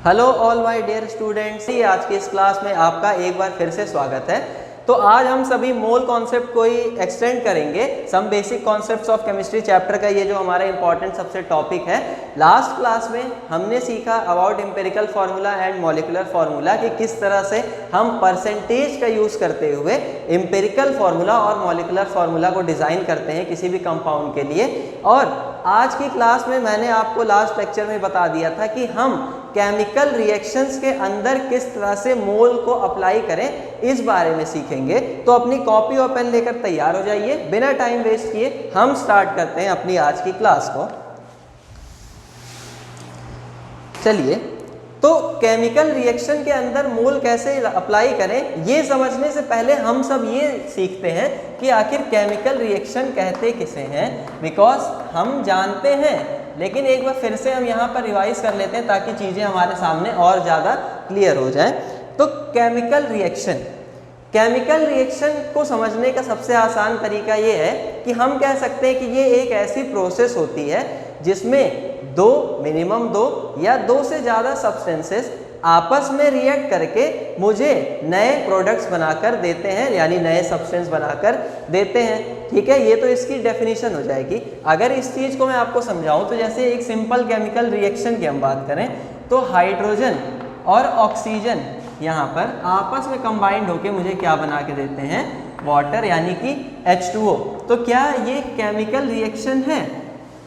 Hello all my dear students, आज की इस क्लास में आपका एक बार फिर से स्वागत है। तो आज हम सभी मोल कॉन्सेप्ट को ही एक्सटेंड करेंगे। Some basic concepts of chemistry chapter का ये जो हमारा इंपॉर्टेंट सबसे टॉपिक है। लास्ट क्लास में हमने सीखा about empirical formula and molecular formula कि किस तरह से हम परसेंटेज का यूज़ करते हुए एम्पिरिकल फार्मूला और मॉलिक्यूलर फार्मूला को डिज़ाइन करते हैं किसी भी कंपाउंड के लिए। और आज की क्लास में मैंने आपको लास्ट लेक्चर में बता दिया था कि हम केमिकल रिएक्शंस के अंदर किस तरह से मोल को अप्लाई करें, इस बारे में सीखेंगे। तो अपनी कॉपी और पेन लेकर तैयार हो जाइए। बिना टाइम वेस्ट किए हम स्टार्ट करते हैं अपनी आज की क्लास को। चलिए, तो केमिकल रिएक्शन के अंदर मोल कैसे अप्लाई करें, ये समझने से पहले हम सब ये सीखते हैं कि आखिर केमिकल रिएक्शन कहते किसे हैं। बिकॉज हम जानते हैं, लेकिन एक बार फिर से हम यहाँ पर रिवाइज कर लेते हैं ताकि चीज़ें हमारे सामने और ज़्यादा क्लियर हो जाएं। तो केमिकल रिएक्शन को समझने का सबसे आसान तरीका ये है कि हम कह सकते हैं कि ये एक ऐसी प्रोसेस होती है जिसमें मिनिमम दो या दो से ज़्यादा सब्सटेंसेस आपस में रिएक्ट करके मुझे नए प्रोडक्ट्स बनाकर देते हैं, यानी नए सब्सटेंस बनाकर देते हैं। ठीक है, ये तो इसकी डेफिनेशन हो जाएगी। अगर इस चीज़ को मैं आपको समझाऊं तो जैसे एक सिंपल केमिकल रिएक्शन की हम बात करें तो हाइड्रोजन और ऑक्सीजन यहाँ पर आपस में कंबाइंड होके मुझे क्या बना के देते हैं, वाटर, यानी कि H2O। तो क्या ये केमिकल रिएक्शन है?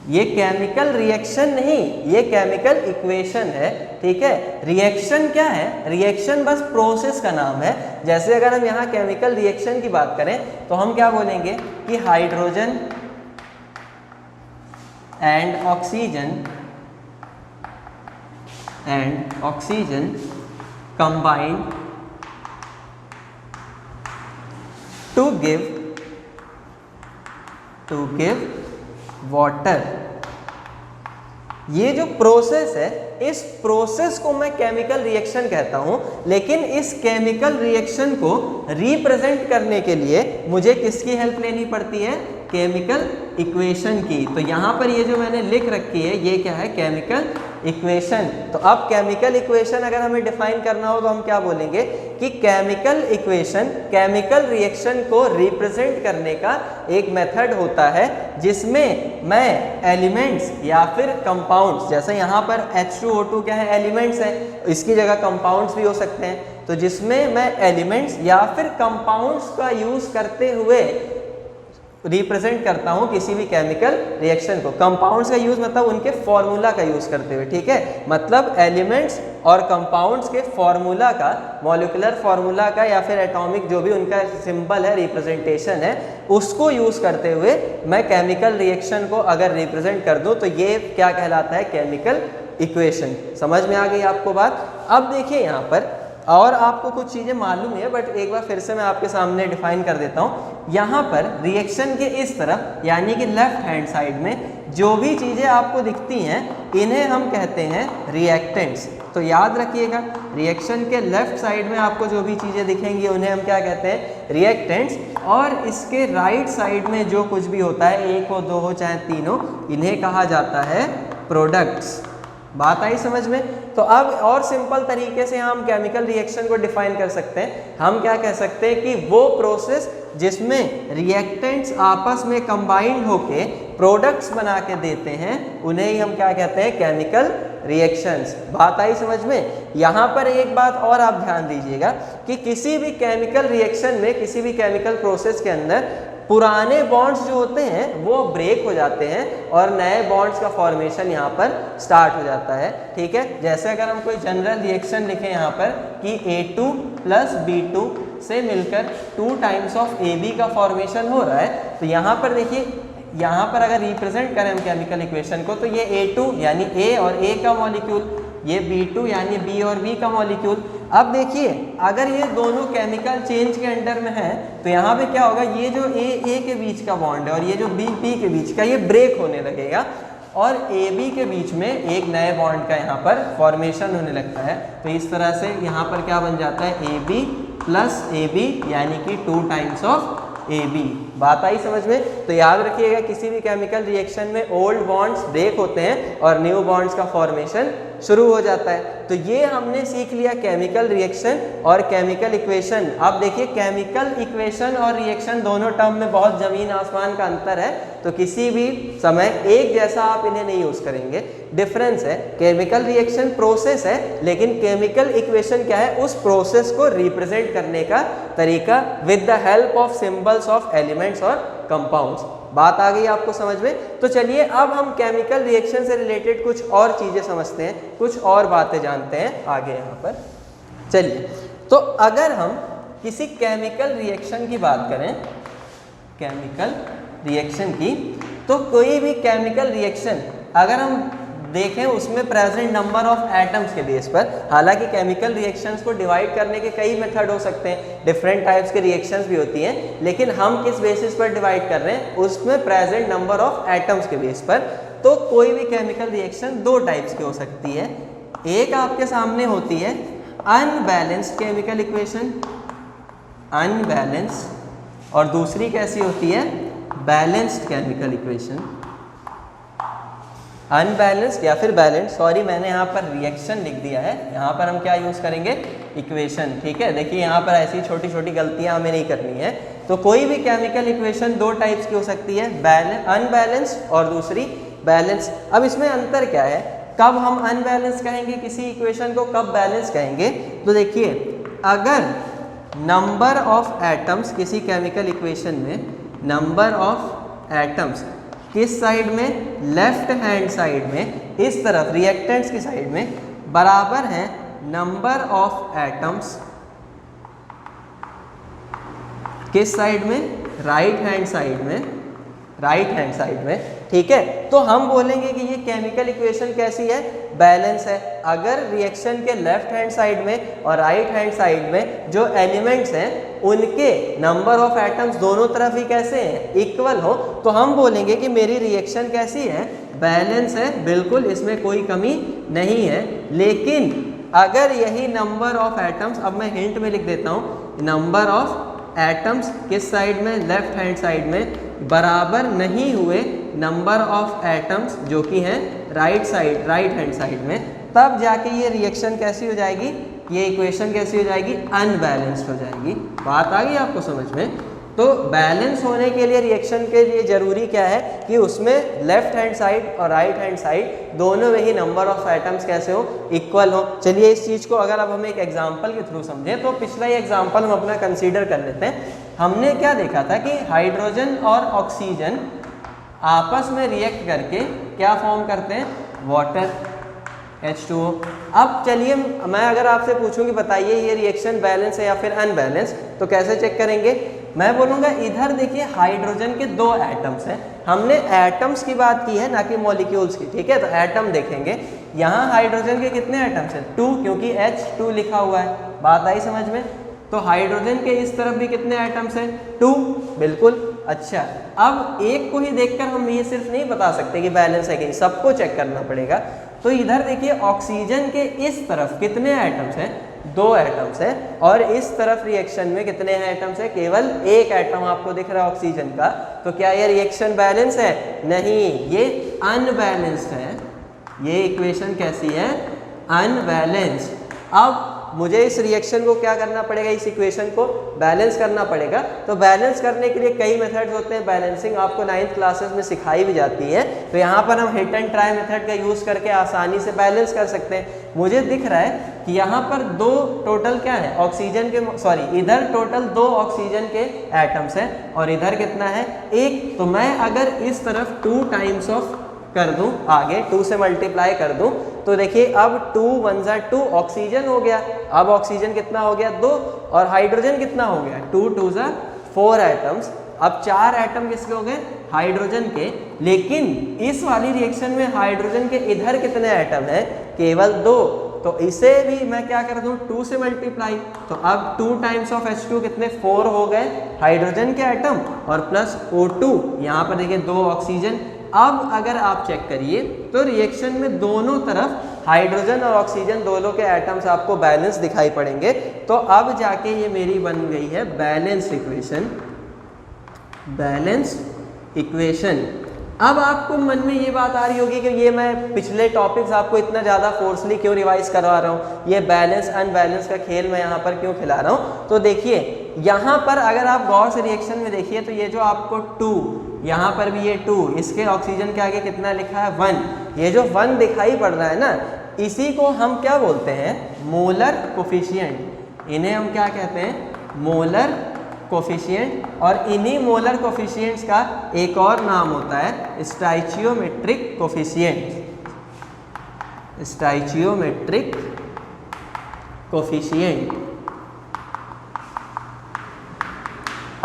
ये केमिकल रिएक्शन नहीं, ये केमिकल इक्वेशन है। ठीक है, रिएक्शन क्या है? रिएक्शन बस प्रोसेस का नाम है। जैसे अगर हम यहाँ केमिकल रिएक्शन की बात करें तो हम क्या बोलेंगे कि hydrogen and oxygen combined to give water. ये जो प्रोसेस है, इस प्रोसेस को मैं केमिकल रिएक्शन कहता हूं। लेकिन इस केमिकल रिएक्शन को रिप्रेजेंट करने के लिए मुझे किसकी हेल्प लेनी पड़ती है? केमिकल इक्वेशन की। तो यहां पर ये जो मैंने लिख रखी है, ये क्या है? Chemical equation. तो अब केमिकल इक्वेशन अगर हमें डिफाइन करना हो तो हम क्या बोलेंगे कि केमिकल इक्वेशन केमिकल रिएक्शन को रिप्रेजेंट करने का एक मेथड होता है जिसमें मैं एलिमेंट्स या फिर कंपाउंड्स, जैसे यहाँ पर H2O2 क्या है? एलिमेंट्स है, इसकी जगह कंपाउंड्स भी हो सकते हैं। तो जिसमें मैं एलिमेंट्स या फिर कंपाउंड्स का यूज करते हुए रिप्रेजेंट करता हूं किसी भी केमिकल रिएक्शन को। कंपाउंड्स का यूज मतलब उनके फॉर्मूला का यूज करते हुए। ठीक है, मतलब एलिमेंट्स और कंपाउंड्स के फॉर्मूला का, मॉलिक्यूलर फॉर्मूला का या फिर एटॉमिक जो भी उनका सिंबल है, रिप्रेजेंटेशन है, उसको यूज करते हुए मैं केमिकल रिएक्शन को अगर रिप्रेजेंट कर दूं तो ये क्या कहलाता है? Chemical equation. समझ में आ गई आपको बात? अब देखिए यहाँ पर, और आपको कुछ चीज़ें मालूम है बट एक बार फिर से मैं आपके सामने डिफाइन कर देता हूँ। यहाँ पर रिएक्शन के इस तरफ, यानी कि लेफ्ट हैंड साइड में जो भी चीज़ें आपको दिखती हैं, इन्हें हम कहते हैं रिएक्टेंट्स। तो याद रखिएगा, रिएक्शन के लेफ्ट साइड में आपको जो भी चीज़ें दिखेंगी उन्हें हम क्या कहते हैं? रिएक्टेंट्स। और इसके राइट साइड में जो कुछ भी होता है, एक हो, दो हो, चाहे तीन हो, इन्हें कहा जाता है प्रोडक्ट्स। बात आई समझ में? तो अब और सिंपल तरीके से हम केमिकल रिएक्शन को डिफाइन कर सकते हैं। हम क्या कह सकते हैं कि वो प्रोसेस जिसमें रिएक्टेंट्स आपस में कंबाइंड होके प्रोडक्ट्स बना के देते हैं, उन्हें ही हम क्या कहते हैं? Chemical reactions. बात आई समझ में? यहाँ पर एक बात और आप ध्यान दीजिएगा कि किसी भी केमिकल रिएक्शन में, किसी भी केमिकल प्रोसेस के अंदर पुराने बॉन्ड्स जो होते हैं वो ब्रेक हो जाते हैं और नए बॉन्ड्स का फॉर्मेशन यहाँ पर स्टार्ट हो जाता है। ठीक है, जैसे अगर हम कोई जनरल रिएक्शन लिखें यहाँ पर कि A2 + B2 से मिलकर 2 टाइम्स ऑफ AB का फॉर्मेशन हो रहा है, तो यहाँ पर देखिए, यहाँ पर अगर रिप्रेजेंट करें हम केमिकल इक्वेशन को तो ये A2 यानी A और A का मॉलिक्यूल, ये B2 यानी B और B का मॉलिक्यूल। अब देखिए, अगर ये दोनों केमिकल चेंज के अंडर में है तो यहाँ पे क्या होगा? ये जो A के बीच का बॉन्ड है और ये जो B के बीच का, ये ब्रेक होने लगेगा और AB के बीच में एक नए बॉन्ड का यहाँ पर फॉर्मेशन होने लगता है। तो इस तरह से यहाँ पर क्या बन जाता है? AB + AB यानी कि 2 टाइम्स ऑफ AB। बात आई समझ में? तो याद रखिएगा किसी भी केमिकल रिएक्शन में ओल्ड बॉन्ड्स ब्रेक होते हैं और न्यू बॉन्ड्स का फॉर्मेशन शुरू हो जाता है। तो ये हमने सीख लिया केमिकल रिएक्शन और केमिकल इक्वेशन। अब देखिए केमिकल इक्वेशन और रिएक्शन दोनों टर्म में बहुत जमीन आसमान का अंतर है, तो किसी भी समय एक जैसा आप इन्हें नहीं यूज करेंगे। डिफरेंस है, केमिकल रिएक्शन प्रोसेस है, लेकिन केमिकल इक्वेशन क्या है? उस प्रोसेस को रिप्रेजेंट करने का तरीका with the help of symbols of elements और कंपाउंड्स। बात आ गई आपको समझ में? तो चलिए अब हम केमिकल रिएक्शन से रिलेटेड कुछ और चीजें समझते हैं, कुछ और बातें जानते हैं आगे यहाँ पर। चलिए, तो अगर हम किसी केमिकल रिएक्शन की बात करें, केमिकल रिएक्शन की, तो कोई भी केमिकल रिएक्शन अगर हम देखें उसमें प्रेजेंट नंबर ऑफ एटम्स के बेस पर, हालांकि केमिकल रिएक्शंस को डिवाइड करने के कई मेथड हो सकते हैं, डिफरेंट टाइप्स के रिएक्शंस भी होती हैं, लेकिन हम किस बेसिस पर डिवाइड कर रहे हैं? उसमें प्रेजेंट नंबर ऑफ एटम्स के बेस पर। तो कोई भी केमिकल रिएक्शन दो टाइप्स की हो सकती है। एक आपके सामने होती है अनबैलेंस्ड केमिकल इक्वेशन, अनबैलेंस्ड, और दूसरी कैसी होती है? Balanced chemical equation. अनबैलेंस्ड या फिर बैलेंस्ड, सॉरी मैंने यहाँ पर रिएक्शन लिख दिया है, यहाँ पर हम क्या यूज करेंगे? इक्वेशन। ठीक है, देखिए यहाँ पर ऐसी छोटी छोटी गलतियाँ हमें नहीं करनी है। तो कोई भी केमिकल इक्वेशन दो टाइप्स की हो सकती है, अनबैलेंस्ड और दूसरी बैलेंस। अब इसमें अंतर क्या है? कब हम अनबैलेंस कहेंगे किसी इक्वेशन को, कब बैलेंस कहेंगे? तो देखिए, अगर नंबर ऑफ एटम्स किसी केमिकल इक्वेशन में, नंबर ऑफ एटम्स किस साइड में? लेफ्ट हैंड साइड में, इस तरफ रिएक्टेंट्स की साइड में, बराबर है नंबर ऑफ एटम्स किस साइड में? राइट हैंड साइड में, राइट हैंड साइड में। ठीक है, तो हम बोलेंगे कि ये केमिकल इक्वेशन कैसी है? बैलेंस है। अगर रिएक्शन के लेफ्ट हैंड साइड में और राइट हैंड साइड में जो एलिमेंट्स हैं उनके नंबर ऑफ एटम्स दोनों तरफ ही कैसे हैं? इक्वल हो, तो हम बोलेंगे कि मेरी रिएक्शन कैसी है? बैलेंस है, बिल्कुल इसमें कोई कमी नहीं है। लेकिन अगर यही नंबर ऑफ एटम्स, अब मैं हिंट में लिख देता हूँ, नंबर ऑफ एटम्स किस साइड में? लेफ्ट हैंड साइड में, बराबर नहीं हुए नंबर ऑफ एटम्स जो कि हैं right side, right hand side में, तब जाके ये रिएक्शन कैसी हो जाएगी? ये इक्वेशन कैसी हो जाएगी? अनबैलेंस्ड हो जाएगी। बात आ गई आपको समझ में? तो बैलेंस होने के लिए रिएक्शन के लिए जरूरी क्या है? कि उसमें लेफ्ट हैंड साइड और राइट हैंड साइड दोनों में ही नंबर ऑफ एटम्स कैसे हो? इक्वल हो। चलिए इस चीज़ को अगर अब हम एक एग्जांपल के थ्रू समझें, तो पिछला ये एग्जांपल हम अपना कंसीडर कर लेते हैं। हमने क्या देखा था कि हाइड्रोजन और ऑक्सीजन आपस में रिएक्ट करके क्या फॉर्म करते हैं? Water, H2O। अब चलिए मैं अगर आपसे पूछूं कि बताइए ये रिएक्शन बैलेंस है या फिर अनबैलेंस, तो कैसे चेक करेंगे? मैं बोलूँगा इधर देखिए हाइड्रोजन के दो एटम्स हैं, हमने एटम्स की बात की है ना कि मॉलिक्यूल्स की। ठीक है, तो एटम देखेंगे, यहाँ हाइड्रोजन के कितने एटम्स हैं? 2, क्योंकि H2 लिखा हुआ है। बात आई समझ में? तो हाइड्रोजन के इस तरफ भी कितने एटम्स हैं? 2, बिल्कुल। अच्छा, अब एक को ही देखकर हम ये सिर्फ नहीं बता सकते कि बैलेंस है कि नहीं, सबको चेक करना पड़ेगा। तो इधर देखिए ऑक्सीजन के इस तरफ कितने एटम्स हैं? 2 एटम्स हैं। और इस तरफ रिएक्शन में कितने एटम्स हैं? केवल एक एटम आपको दिख रहा है ऑक्सीजन का। तो क्या ये रिएक्शन बैलेंस है? नहीं, ये अनबैलेंस्ड है। ये इक्वेशन कैसी है? अनबैलेंस्ड। अब मुझे इस रिएक्शन को क्या करना पड़ेगा? इस इक्वेशन को बैलेंस करना पड़ेगा। तो बैलेंस करने के लिए कई मेथड्स होते हैं, बैलेंसिंग आपको 9th क्लासेस में सिखाई भी जाती है। तो यहाँ पर हम हिट एंड ट्राई मेथड का यूज़ करके आसानी से बैलेंस कर सकते हैं। मुझे दिख रहा है कि यहाँ पर 2 टोटल क्या है? ऑक्सीजन के, सॉरी इधर टोटल 2 ऑक्सीजन के एटम्स हैं और इधर कितना है? 1। तो मैं अगर इस तरफ 2 टाइम्स ऑफ कर दूं, आगे 2 से मल्टीप्लाई कर दूं, तो देखिए अब 2 1 जा 2 ऑक्सीजन हो गया। अब ऑक्सीजन कितना हो गया? 2। और हाइड्रोजन कितना हो गया? 2 2 जा 4 एटम्स। अब 4 एटम किसके हो गए? हाइड्रोजन के। लेकिन इस वाली रिएक्शन में हाइड्रोजन के इधर कितने एटम हैं? केवल 2। तो इसे भी मैं क्या कर दूं? 2 से मल्टीप्लाई। तो अब 2 टाइम्स ऑफ H2 कितने? 4 हो गए हाइड्रोजन के एटम, और प्लस O2, यहाँ पर देखिए 2 ऑक्सीजन। अब अगर आप चेक करिए तो रिएक्शन में दोनों तरफ हाइड्रोजन और ऑक्सीजन दोनों के एटम्स आपको बैलेंस दिखाई पड़ेंगे। तो अब जाके ये मेरी बन गई है बैलेंस इक्वेशन। Balanced equation. अब आपको मन में ये बात आ रही होगी कि ये मैं पिछले टॉपिक्स आपको इतना ज़्यादा फोर्सली क्यों रिवाइज करवा रहा हूँ, ये बैलेंस अनबैलेंस का खेल मैं यहाँ पर क्यों खिला रहा हूँ। तो देखिए यहाँ पर अगर आप गौर से रिएक्शन में देखिए तो ये जो आपको 2, यहाँ पर भी ये 2, इसके ऑक्सीजन के आगे कितना लिखा है 1, ये जो 1 दिखाई पड़ रहा है ना, इसी को हम क्या बोलते हैं, मोलर कोफिशिएंट। इन्हें हम क्या कहते हैं, मोलर कोफिशिएंट। और इन्हीं मोलर कोफिशिएंट्स का एक और नाम होता है स्टोइचियोमेट्रिक कोफिशिएंट, स्टोइचियोमेट्रिक कोफिशिएंट।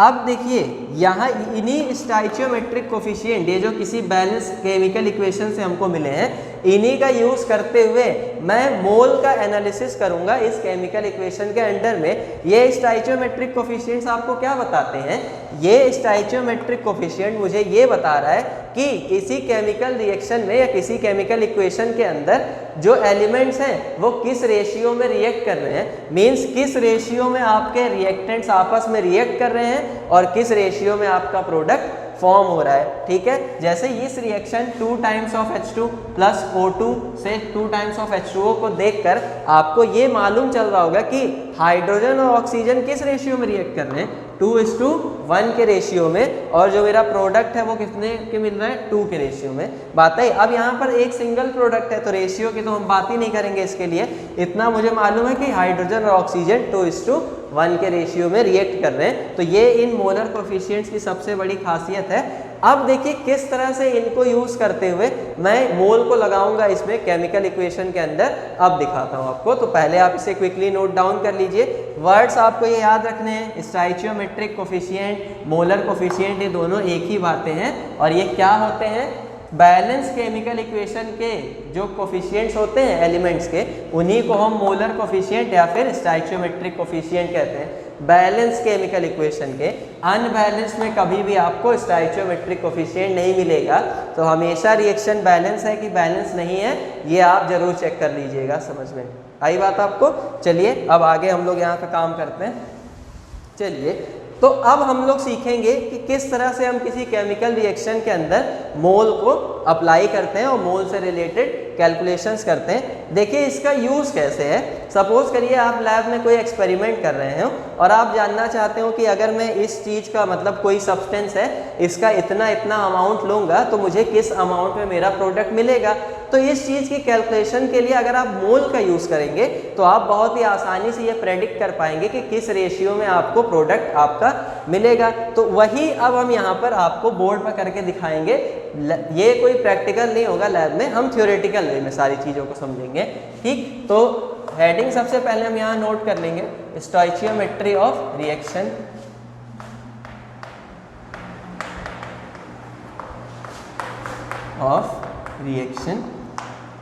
अब देखिए यहाँ इन्हीं स्टोइचियोमेट्रिक कोफिशिएंट, ये जो किसी बैलेंस केमिकल इक्वेशन से हमको मिले हैं, इन्हीं का यूज करते हुए मैं मोल का एनालिसिस करूंगा इस केमिकल इक्वेशन के अंडर में। ये स्टोइचियोमेट्रिक कोफिशिएंट्स आपको क्या बताते हैं, ये स्टोइचियोमेट्रिक कोफिशिएंट मुझे ये बता रहा है कि किसी केमिकल रिएक्शन में या किसी केमिकल इक्वेशन के अंदर जो एलिमेंट्स हैं वो किस रेशियो में रिएक्ट कर रहे हैं, मींस किस रेशियो में आपके रिएक्टेंट्स आपस में रिएक्ट कर रहे हैं और किस रेशियो में आपका प्रोडक्ट फॉर्म हो रहा है। ठीक है, जैसे इस reaction 2 times of H2 plus O2 से 2 टाइम्स ऑफ H2O को देखकर आपको ये मालूम चल रहा होगा कि हाइड्रोजन और ऑक्सीजन किस रेशियो में रिएक्ट कर रहे हैं, 2:1 के रेशियो में, और जो मेरा प्रोडक्ट है वो कितने के मिल रहा है, 2 के रेशियो में। बात है, अब यहाँ पर एक सिंगल प्रोडक्ट है तो रेशियो की तो हम बात ही नहीं करेंगे इसके लिए, इतना मुझे मालूम है कि हाइड्रोजन और ऑक्सीजन 2:1 के रेशियो में रिएक्ट कर रहे हैं। तो ये इन मोलर कोफिशिएंट्स की सबसे बड़ी खासियत है। अब देखिए किस तरह से इनको यूज करते हुए मैं मोल को लगाऊंगा इसमें केमिकल इक्वेशन के अंदर, अब दिखाता हूं आपको। तो पहले आप इसे क्विकली नोट डाउन कर लीजिए। वर्ड्स आपको ये याद रखने हैं, स्टोइचियोमेट्रिक कोफिशिएंट, मोलर कोफिशिएंट, ये दोनों एक ही बातें हैं। और ये क्या होते हैं, बैलेंस केमिकल इक्वेशन के जो कोफिशिएंट्स होते हैं एलिमेंट्स के, उन्हीं को हम मोलर कोफिशिएंट या फिर स्टोइचियोमेट्रिक कोफिशिएंट कहते हैं बैलेंस केमिकल इक्वेशन के। अनबैलेंस में कभी भी आपको स्टोइचियोमेट्रिक कोफिशिएंट नहीं मिलेगा। तो हमेशा रिएक्शन बैलेंस है कि बैलेंस नहीं है, ये आप जरूर चेक कर लीजिएगा। समझ में आई बात आपको? चलिए अब आगे हम लोग यहाँ का काम करते हैं। चलिए तो अब हम लोग सीखेंगे कि किस तरह से हम किसी केमिकल रिएक्शन के अंदर मोल को अप्लाई करते हैं और मोल से रिलेटेड कैलकुलेशंस करते हैं। देखिए इसका यूज़ कैसे है। सपोज करिए आप लैब में कोई एक्सपेरिमेंट कर रहे हो और आप जानना चाहते हो कि अगर मैं इस चीज़ का मतलब कोई सब्सटेंस है, इसका इतना इतना अमाउंट लूँगा तो मुझे किस अमाउंट में मेरा प्रोडक्ट मिलेगा। तो इस चीज़ की कैलकुलेशन के लिए अगर आप मोल का यूज़ करेंगे तो आप बहुत ही आसानी से ये प्रेडिक्ट कर पाएंगे कि किस रेशियो में आपको प्रोडक्ट आपका मिलेगा। तो वही अब हम यहाँ पर आपको बोर्ड पर करके दिखाएंगे। ये कोई प्रैक्टिकल नहीं होगा लैब में, हम थ्योरेटिकल वे में सारी चीज़ों को समझेंगे। ठीक, तो हेडिंग सबसे पहले हम यहाँ नोट कर लेंगे, स्टोइचियोमेट्री ऑफ रिएक्शन।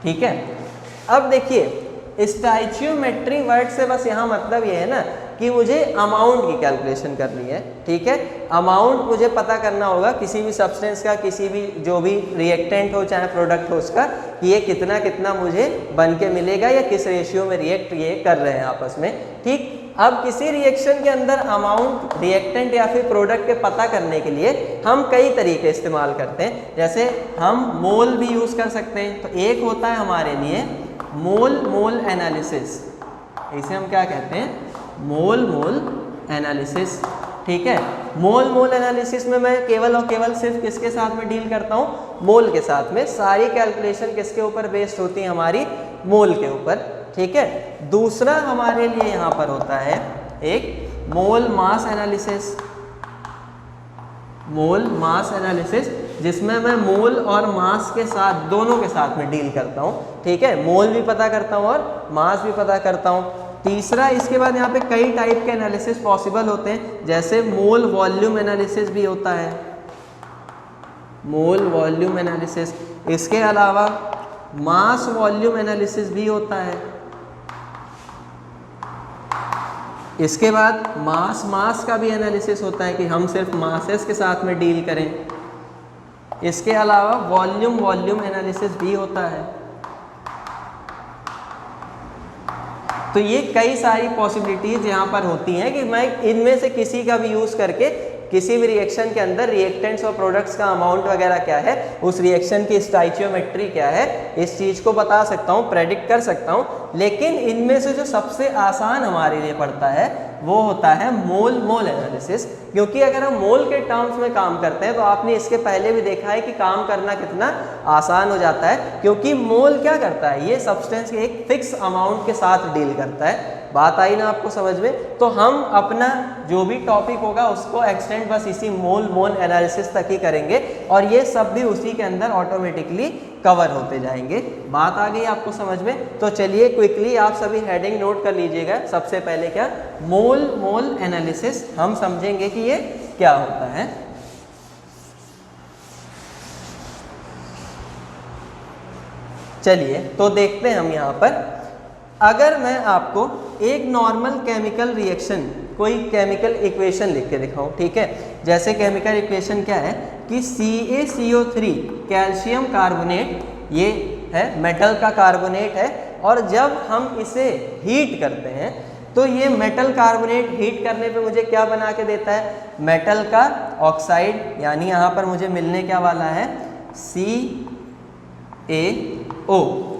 ठीक है, अब देखिए स्टोइचियोमेट्री वर्ड से बस यहाँ मतलब ये है ना कि मुझे अमाउंट की कैलकुलेशन करनी है। ठीक है, अमाउंट मुझे पता करना होगा किसी भी सब्सटेंस का, किसी भी जो भी रिएक्टेंट हो चाहे प्रोडक्ट हो उसका, कि ये कितना कितना मुझे बन के मिलेगा या किस रेशियो में रिएक्ट ये कर रहे हैं आपस में। ठीक, अब किसी रिएक्शन के अंदर अमाउंट रिएक्टेंट या फिर प्रोडक्ट के पता करने के लिए हम कई तरीके इस्तेमाल करते हैं। जैसे हम मोल भी यूज़ कर सकते हैं। तो एक होता है हमारे लिए मोल एनालिसिस, इसे हम क्या कहते हैं, मोल एनालिसिस। ठीक है, मोल एनालिसिस में मैं केवल और केवल सिर्फ किसके साथ में डील करता हूँ, मोल के साथ में। सारी कैलकुलेशन किसके ऊपर बेस्ड होती है, हमारी मोल के ऊपर। ठीक है, दूसरा हमारे लिए यहाँ पर होता है एक मोल मास एनालिसिस, जिसमें मैं मोल और मास के साथ, दोनों के साथ में डील करता हूँ। ठीक है, मोल भी पता करता हूँ और मास भी पता करता हूँ। तीसरा, इसके बाद यहाँ पे कई टाइप के एनालिसिस पॉसिबल होते हैं, जैसे मोल वॉल्यूम एनालिसिस भी होता है, मोल वॉल्यूम एनालिसिस। इसके अलावा मास वॉल्यूम एनालिसिस भी होता है। इसके बाद मास का भी एनालिसिस होता है कि हम सिर्फ मासेस के साथ में डील करें। इसके अलावा वॉल्यूम एनालिसिस भी होता है। तो ये कई सारी पॉसिबिलिटीज यहाँ पर होती हैं कि मैं इनमें से किसी का भी यूज़ करके किसी भी रिएक्शन के अंदर रिएक्टेंट्स और प्रोडक्ट्स का अमाउंट वगैरह क्या है, उस रिएक्शन की स्टोइचियोमेट्री क्या है, इस चीज़ को बता सकता हूँ, प्रेडिक्ट कर सकता हूँ। लेकिन इनमें से जो सबसे आसान हमारे लिए पड़ता है वो होता है मोल मोल एनालिसिस, क्योंकि अगर हम मोल के टर्म्स में काम करते हैं तो आपने इसके पहले भी देखा है कि काम करना कितना आसान हो जाता है, क्योंकि मोल क्या करता है, ये सब्सटेंस के एक फिक्स अमाउंट के साथ डील करता है। बात आई ना आपको समझ में? तो हम अपना जो भी टॉपिक होगा उसको एक्सटेंड बस इसी मोल मोल एनालिसिस तक ही करेंगे और ये सब भी उसी के अंदर ऑटोमेटिकली कवर होते जाएंगे। बात आ गई आपको समझ में? तो चलिए क्विकली आप सभी हेडिंग नोट कर लीजिएगा। सबसे पहले क्या, मोल मोल एनालिसिस, हम समझेंगे कि ये क्या होता है। चलिए तो देखते हैं हम यहाँ पर। अगर मैं आपको एक नॉर्मल केमिकल रिएक्शन, कोई केमिकल इक्वेशन लिख के दिखाऊं, ठीक है, जैसे केमिकल इक्वेशन क्या है कि CaCO3 कैल्शियम कार्बोनेट, ये है मेटल का कार्बोनेट है, और जब हम इसे हीट करते हैं तो ये मेटल कार्बोनेट हीट करने पे मुझे क्या बना के देता है, मेटल का ऑक्साइड, यानी यहाँ पर मुझे मिलने क्या वाला है, CaO,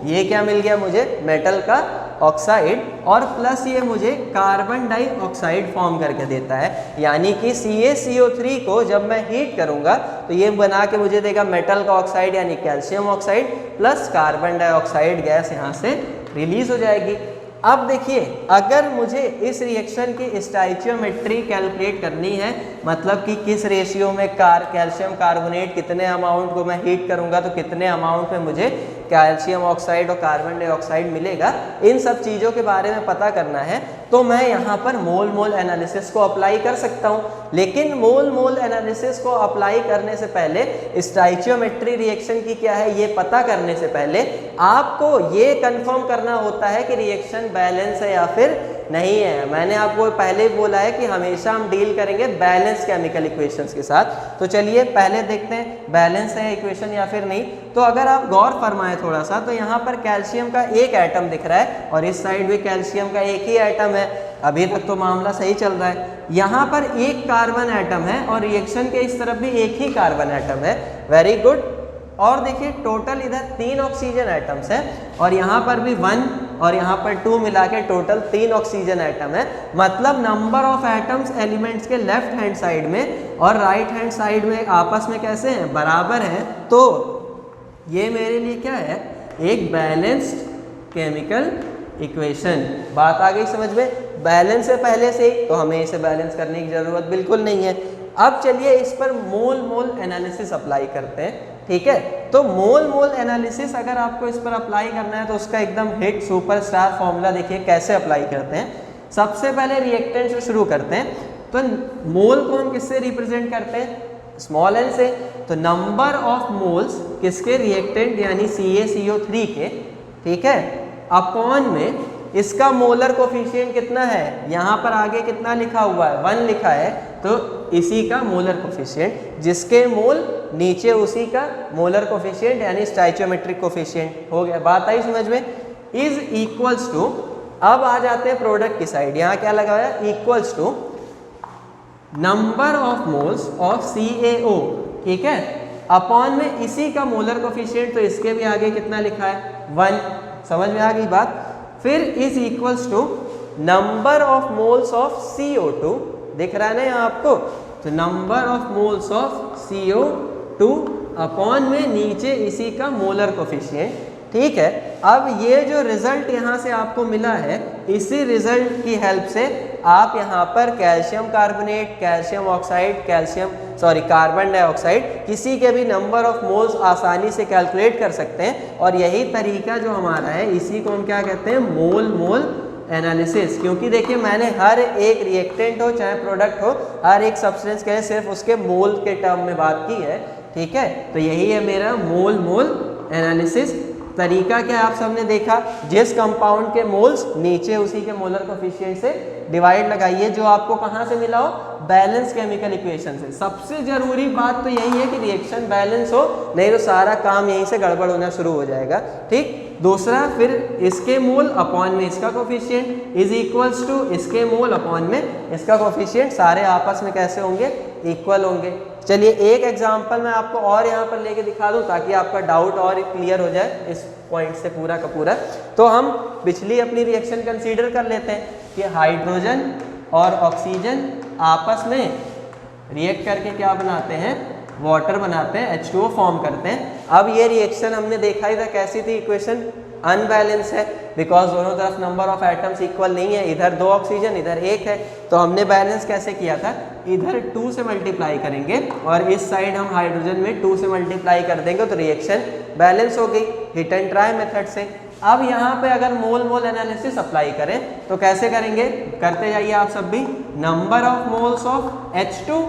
ये क्या मिल गया मुझे, मेटल का ऑक्साइड, और प्लस ये मुझे कार्बन डाइऑक्साइड फॉर्म करके देता है। यानी कि CaCO3 को जब मैं हीट करूंगा तो ये बना के मुझे देगा मेटल का ऑक्साइड यानी calcium oxide, plus carbon dioxide gas यहाँ से रिलीज हो जाएगी। अब देखिए, अगर मुझे इस रिएक्शन की स्टोइचियोमेट्री कैलकुलेट करनी है, मतलब कि किस रेशियो में कैल्शियम कार्बोनेट कितने अमाउंट को मैं हीट करूंगा तो कितने अमाउंट में मुझे कैल्शियम ऑक्साइड और कार्बन डाइऑक्साइड मिलेगा, इन सब चीज़ों के बारे में पता करना है, तो मैं यहाँ पर मोल मोल एनालिसिस को अप्लाई कर सकता हूँ। लेकिन मोल मोल एनालिसिस को अप्लाई करने से पहले, स्टोइचियोमेट्री रिएक्शन की क्या है ये पता करने से पहले आपको ये कंफर्म करना होता है कि रिएक्शन बैलेंस है या फिर नहीं है। मैंने आपको पहले ही बोला है कि हमेशा हम डील करेंगे बैलेंस केमिकल इक्वेशंस के साथ। तो चलिए पहले देखते हैं बैलेंस है इक्वेशन या फिर नहीं। तो अगर आप गौर फरमाएं थोड़ा सा, तो यहाँ पर कैल्शियम का एक एटम दिख रहा है और इस साइड भी कैल्शियम का एक ही एटम है। अभी तक तो मामला सही चल रहा है। यहाँ पर एक कार्बन एटम है और रिएक्शन के इस तरफ भी एक ही कार्बन एटम है। Very good. और देखिए टोटल इधर 3 ऑक्सीजन एटम्स हैं और यहाँ पर भी 1 और यहाँ पर 2 मिला के टोटल 3 ऑक्सीजन एटम है। मतलब नंबर ऑफ एटम्स एलिमेंट्स के लेफ्ट हैंड साइड में और राइट हैंड साइड में आपस में कैसे हैं, बराबर हैं। तो ये मेरे लिए क्या है, एक बैलेंस्ड केमिकल इक्वेशन। बात आ गई समझ में? बैलेंस है पहले से ही, तो हमें इसे बैलेंस करने की ज़रूरत बिल्कुल नहीं है। अब चलिए इस पर मोल मोल एनालिसिस अप्लाई करते हैं। ठीक है, तो मोल मोल एनालिसिस अगर आपको इस पर अप्लाई करना है तो उसका एकदम हिट सुपरस्टार फॉर्मूला देखिए कैसे अप्लाई करते हैं। सबसे पहले रिएक्टेंट से शुरू करते हैं। तो मोल को हम किससे रिप्रेजेंट करते हैं, स्मॉल एन से। तो नंबर ऑफ मोल्स किसके, रिएक्टेंट यानी CaCO3 के, ठीक है, अपॉन में इसका मोलर कोफिशिएंट कितना है, यहाँ पर आगे कितना लिखा हुआ है, 1 लिखा है, तो इसी का मोलर कोफिशिएंट, जिसके मोल नीचे उसी का मोलर कोफिशिएंट यानी स्टोइचियोमेट्रिक कोफिशिएंट। हो गया, बात आई समझ में? इज इक्वल्स टू, अब आ जाते हैं प्रोडक्ट की साइड। यहाँ क्या लगा हुआ है, equals to number of moles of CaO, ठीक है, अपॉन में इसी का मोलर कोफिशिएंट, तो इसके भी आगे कितना लिखा है, 1। समझ में आ गई बात? फिर is equals to number of moles of CO2, दिख रहा है ना यहाँ आपको, तो number of moles of CO2 upon में नीचे इसी का मोलर कोफिशिएंट। ठीक है, अब ये जो रिजल्ट यहाँ से आपको मिला है, इसी रिजल्ट की हेल्प से आप यहाँ पर calcium carbonate, calcium oxide, carbon dioxide, किसी के भी नंबर ऑफ मोल्स आसानी से कैलकुलेट कर सकते हैं। और यही तरीका जो हमारा है, इसी को हम क्या कहते हैं, मोल मोल एनालिसिस। क्योंकि देखिए मैंने हर एक रिएक्टेंट हो चाहे प्रोडक्ट हो, हर एक सब्सटेंस के सिर्फ उसके मोल के टर्म में बात की है। ठीक है, तो यही है मेरा मोल मोल एनालिसिस। तरीका क्या आप सबने देखा, जिस कंपाउंड के मोल्स नीचे उसी के मोलर कोफिशिएंट से डिवाइड लगाइए, जो आपको कहाँ से मिला हो, बैलेंस केमिकल इक्वेशन से। सबसे जरूरी बात तो यही है कि रिएक्शन बैलेंस हो, नहीं तो सारा काम यहीं से गड़बड़ होना शुरू हो जाएगा। ठीक, दूसरा फिर इसके मोल अपॉन में इसका कोफिशिएंट इज इक्वल्स टू इसके मोल अपॉन में इसका कोफिशिएंट, सारे आपस में कैसे होंगे, इक्वल होंगे। चलिए एक एग्जांपल मैं आपको और यहाँ पर लेके दिखा दूँ ताकि आपका डाउट और क्लियर हो जाए इस पॉइंट से पूरा का पूरा। तो हम पिछली अपनी रिएक्शन कंसीडर कर लेते हैं कि हाइड्रोजन और ऑक्सीजन आपस में रिएक्ट करके क्या बनाते हैं, वाटर बनाते हैं, H2O फॉर्म करते हैं। अब ये रिएक्शन हमने देखा ही था कैसी थी, इक्वेशन अनबैलेंस है बिकॉज दोनों तरफ नंबर ऑफ एटम्स इक्वल नहीं है, इधर 2 ऑक्सीजन इधर 1 है। तो हमने बैलेंस कैसे किया था, इधर 2 से मल्टीप्लाई करेंगे और इस साइड हम हाइड्रोजन में 2 से मल्टीप्लाई कर देंगे तो रिएक्शन बैलेंस हो गई हिट एंड ट्राई मेथड से। अब यहाँ पे अगर मोल मोल एनालिसिस अप्लाई करें तो कैसे करेंगे, करते जाइए आप सब भी। Number of moles of H2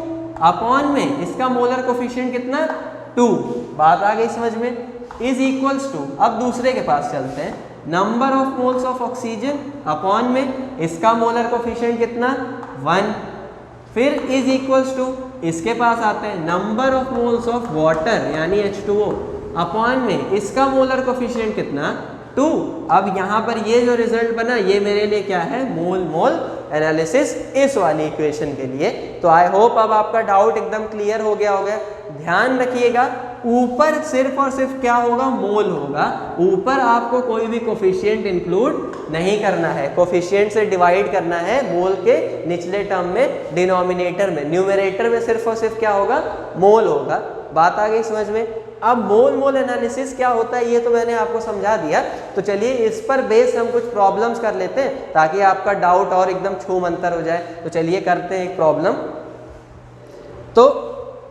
upon में इसका मोलर कोफिशिएंट कितना 2, बात आ गई समझ में, इज इक्वल्स टू, अब दूसरे के पास चलते हैं, number of moles of oxygen upon में इसका मोलर कोफिशिएंट कितना 1, फिर इज इक्वल्स टू इसके पास आते हैं number of moles of water यानी H2O अपॉन में इसका मोलर कोफिशिएंट कितना 2। अब यहाँ पर ये जो रिजल्ट बना ये मेरे लिए क्या है, मोल मोल एनालिसिस इस वाली इक्वेशन के लिए। तो आई होप अब आपका डाउट एकदम क्लियर हो गया होगा। ध्यान रखिएगा ऊपर सिर्फ और सिर्फ क्या होगा, मोल होगा, ऊपर आपको कोई भी कोफिशिएंट इंक्लूड नहीं करना है, कोफिशिएंट से डिवाइड करना है मोल के निचले टर्म में, डिनोमिनेटर में, न्यूमरेटर में सिर्फ और सिर्फ क्या होगा, मोल होगा। बात आ गई समझ में। अब मोल मोल एनालिसिस क्या होता है ये तो मैंने आपको समझा दिया, तो चलिए इस पर बेस हम कुछ प्रॉब्लम्स कर लेते हैं ताकि आपका डाउट और एकदम छू मंतर हो जाए। तो चलिए करते हैं एक प्रॉब्लम। तो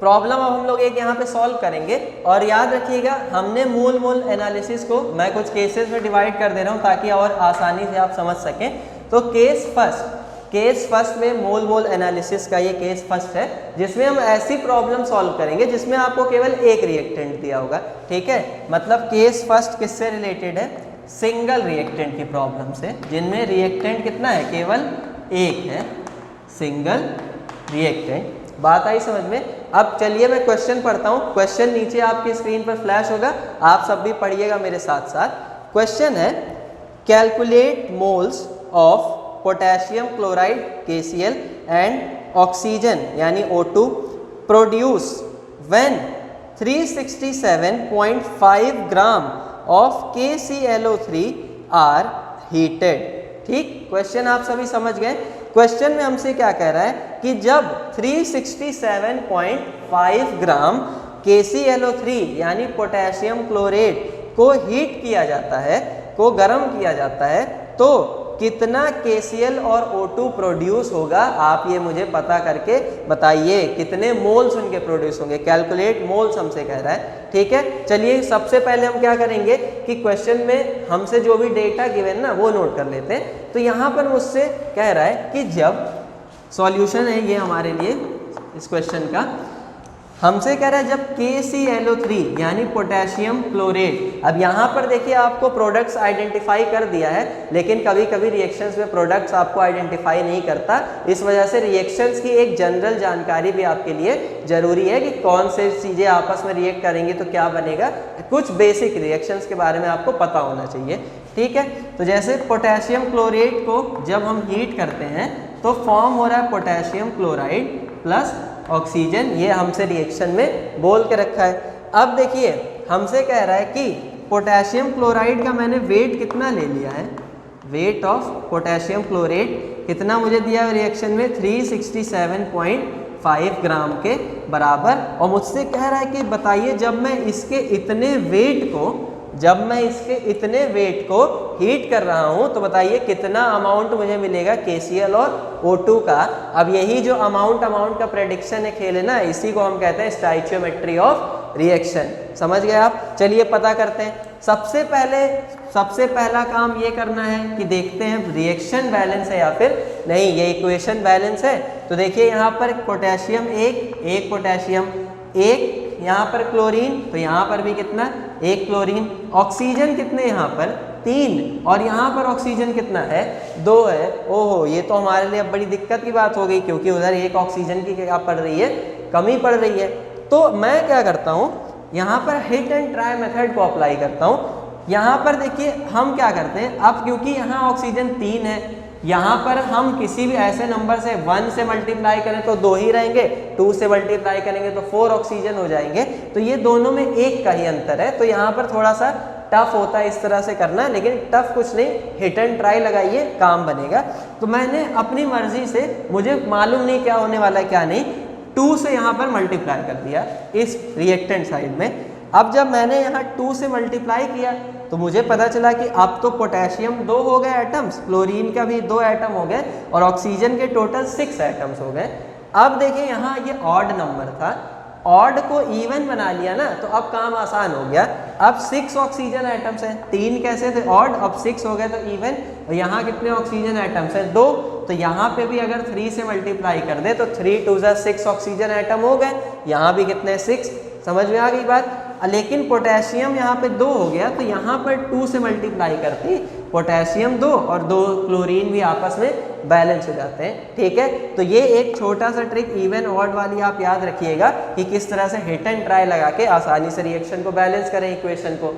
प्रॉब्लम अब हम लोग एक यहाँ पे सॉल्व करेंगे और याद रखिएगा हमने मोल मोल एनालिसिस को मैं कुछ केसेस में डिवाइड कर दे रहा हूँ ताकि और आसानी से आप समझ सकें। तो केस फर्स्ट में मोल मोल एनालिसिस का ये केस फर्स्ट है जिसमें हम ऐसी प्रॉब्लम सॉल्व करेंगे जिसमें आपको केवल एक रिएक्टेंट दिया होगा, ठीक है। मतलब केस फर्स्ट किससे रिलेटेड है, सिंगल रिएक्टेंट की प्रॉब्लम से, जिनमें रिएक्टेंट कितना है, केवल एक है, सिंगल रिएक्टेंट। बात आई समझ में। अब चलिए मैं क्वेश्चन पढ़ता हूँ, क्वेश्चन नीचे आपकी स्क्रीन पर फ्लैश होगा, आप सब भी पढ़िएगा मेरे साथ साथ। क्वेश्चन है calculate moles of potassium chloride KCl and oxygen यानी O2 produce when 367.5 gram of KClO3 are heated. ठीक, क्वेश्चन आप सभी समझ गए। क्वेश्चन में हमसे क्या कह रहा है कि जब 367.5 ग्राम KClO3 यानी पोटेशियम क्लोरेट को हीट किया जाता है, को गर्म किया जाता है, तो कितना KCl और O2 प्रोड्यूस होगा, आप ये मुझे पता करके बताइए कितने मोल्स उनके प्रोड्यूस होंगे। कैलकुलेट मोल्स हमसे कह रहा है, ठीक है। चलिए सबसे पहले हम क्या करेंगे कि क्वेश्चन में हमसे जो भी डेटा गिवन ना वो नोट कर लेते हैं। तो यहाँ पर मुझसे कह रहा है कि जब सॉल्यूशन है ये हमारे लिए इस क्वेश्चन का, हमसे कह रहा है जब KClO3 यानी पोटेशियम क्लोरेट, अब यहाँ पर देखिए आपको प्रोडक्ट्स आइडेंटिफाई कर दिया है, लेकिन कभी कभी रिएक्शंस में प्रोडक्ट्स आपको आइडेंटिफाई नहीं करता, इस वजह से रिएक्शंस की एक जनरल जानकारी भी आपके लिए जरूरी है कि कौन से चीज़ें आपस में रिएक्ट करेंगी तो क्या बनेगा, कुछ बेसिक रिएक्शंस के बारे में आपको पता होना चाहिए, ठीक है। तो जैसे पोटेशियम क्लोरेट को जब हम हीट करते हैं तो फॉर्म हो रहा है पोटेशियम क्लोराइड प्लस ऑक्सीजन, ये हमसे रिएक्शन में बोल के रखा है। अब देखिए हमसे कह रहा है कि पोटेशियम क्लोराइड का मैंने वेट कितना ले लिया है, वेट ऑफ पोटेशियम क्लोरेट कितना मुझे दिया है रिएक्शन में 367.5 ग्राम के बराबर, और मुझसे कह रहा है कि बताइए जब मैं इसके इतने वेट को हीट कर रहा हूं तो बताइए कितना अमाउंट मुझे मिलेगा KCl और O2 का। अब यही जो अमाउंट का प्रेडिक्शन है खेल है ना, इसी को हम कहते हैं स्टाइचियोमेट्री ऑफ रिएक्शन। समझ गए आप। चलिए पता करते हैं। सबसे पहला काम ये करना है कि देखते हैं रिएक्शन बैलेंस है या फिर नहीं, ये इक्वेशन बैलेंस है। तो देखिए यहाँ पर पोटेशियम एक पोटेशियम, एक यहाँ पर क्लोरीन, तो यहाँ पर भी कितना, एक क्लोरीन, ऑक्सीजन कितने यहाँ पर 3, और यहाँ पर ऑक्सीजन कितना है 2 है। ओहो, ये तो हमारे लिए अब बड़ी दिक्कत की बात हो गई क्योंकि उधर एक ऑक्सीजन की क्या पड़ रही है, कमी पड़ रही है। तो मैं क्या करता हूँ, यहाँ पर हिट एंड ट्राई मेथड को अप्लाई करता हूँ। यहाँ पर देखिए हम क्या करते हैं, अब क्योंकि यहाँ ऑक्सीजन 3 है, यहाँ पर हम किसी भी ऐसे नंबर से 1 से मल्टीप्लाई करें तो 2 ही रहेंगे, 2 से मल्टीप्लाई करेंगे तो 4 ऑक्सीजन हो जाएंगे, तो ये दोनों में एक का ही अंतर है। तो यहाँ पर थोड़ा सा टफ होता है इस तरह से करना, लेकिन टफ कुछ नहीं, हिट एंड ट्राई लगाइए, काम बनेगा। तो मैंने अपनी मर्जी से, मुझे मालूम नहीं क्या होने वाला है क्या नहीं, 2 से यहाँ पर मल्टीप्लाई कर दिया इस रिएक्टेंट साइड में। अब जब मैंने यहाँ 2 से मल्टीप्लाई किया तो मुझे पता चला कि अब तो पोटेशियम 2 हो गए एटम्स, क्लोरीन का भी 2 एटम हो गए और ऑक्सीजन के टोटल 6 एटम्स हो गए। अब देखिए यहाँ ये ऑड नंबर था, ऑड को इवन बना लिया ना, तो अब काम आसान हो गया। अब 6 ऑक्सीजन एटम्स हैं, 3 कैसे थे ऑड, अब 6 हो गए तो इवन। और यहाँ कितने ऑक्सीजन एटम्स हैं 2, तो यहाँ पे भी अगर 3 से मल्टीप्लाई कर दे तो 3 2 6 ऑक्सीजन एटम हो गए, यहाँ भी कितने 6, समझ में आ गई बात। लेकिन पोटेशियम यहाँ पे 2 हो गया, तो यहाँ पर 2 से मल्टीप्लाई करती पोटेशियम 2 और 2 क्लोरीन भी आपस में बैलेंस हो जाते हैं, ठीक है। तो ये एक छोटा सा ट्रिक इवन ऑड वाली आप याद रखिएगा कि किस तरह से हिट एंड ट्राई लगा के आसानी से रिएक्शन को बैलेंस करें इक्वेशन को,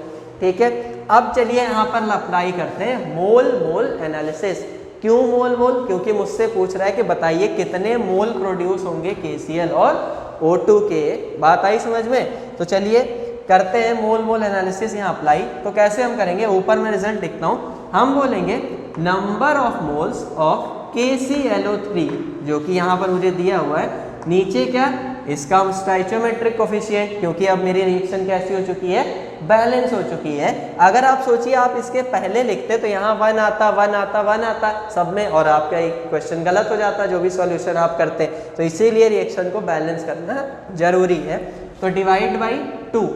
ठीक है। अब चलिए यहाँ पर अप्लाई करते हैं मोल मोल एनालिसिस। क्यों मोल मोल, क्योंकि मुझसे पूछ रहा है कि बताइए कितने मोल प्रोड्यूस होंगे KCl और O2 के, बात आई समझ में। तो चलिए करते हैं मोल मोल एनालिसिस यहाँ अप्लाई। तो कैसे हम करेंगे, ऊपर मैं रिजल्ट लिखता हूँ, हम बोलेंगे number of moles of KClO3 जो कि यहाँ पर मुझे दिया हुआ है, नीचे क्या इसका स्टोइचियोमेट्रिक कोफिशिएंट, क्योंकि अब मेरी रिएक्शन कैसी हो चुकी है, बैलेंस हो चुकी है। अगर आप सोचिए आप इसके पहले लिखते तो यहाँ 1 आता 1 आता 1 आता सब में, और आपका एक क्वेश्चन गलत हो जाता जो भी सॉल्यूशन आप करते। तो इसीलिए रिएक्शन को बैलेंस करना जरूरी है। तो divide by 2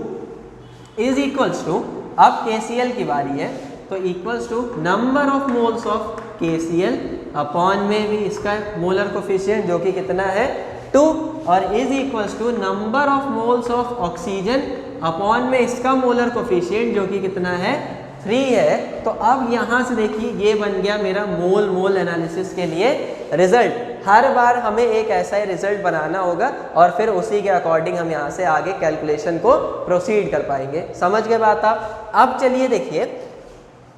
is equals to, अब KCl की बारी है, तो equals to number of moles of KCl upon में भी इसका मोलर कोफिशिएंट जो कि कितना है 2, और is equals to number of moles of oxygen upon में इसका मोलर कोफिशिएंट जो कि कितना है 3 है। तो अब यहाँ से देखिए ये बन गया मेरा मोल मोल एनालिसिस के लिए रिजल्ट। हर बार हमें एक ऐसा ही रिजल्ट बनाना होगा और फिर उसी के अकॉर्डिंग हम यहाँ से आगे कैलकुलेशन को प्रोसीड कर पाएंगे, समझ गए बात आप। अब चलिए देखिए,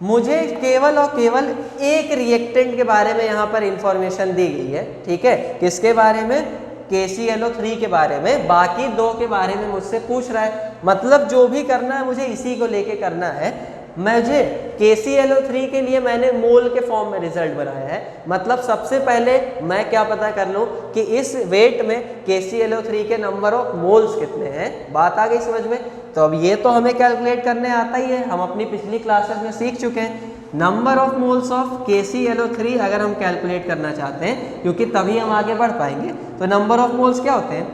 मुझे केवल और केवल एक रिएक्टेंट के बारे में यहाँ पर इंफॉर्मेशन दी गई है, ठीक है। किसके बारे में, KClO3 के बारे में, बाकी 2 के बारे में मुझसे पूछ रहा है। मतलब जो भी करना है मुझे इसी को लेके करना है। मुझे KClO3 के लिए मैंने मोल के फॉर्म में रिजल्ट बनाया है। मतलब सबसे पहले मैं क्या पता कर लूँ कि इस वेट में KClO3 के नंबर ऑफ मोल्स कितने हैं, बात आ गई समझ में। तो अब ये तो हमें कैलकुलेट करने आता ही है, हम अपनी पिछली क्लासेस में सीख चुके हैं। Number of moles of KClO3 अगर हम कैलकुलेट करना चाहते हैं, क्योंकि तभी हम आगे बढ़ पाएंगे, तो नंबर ऑफ मोल्स क्या होते हैं,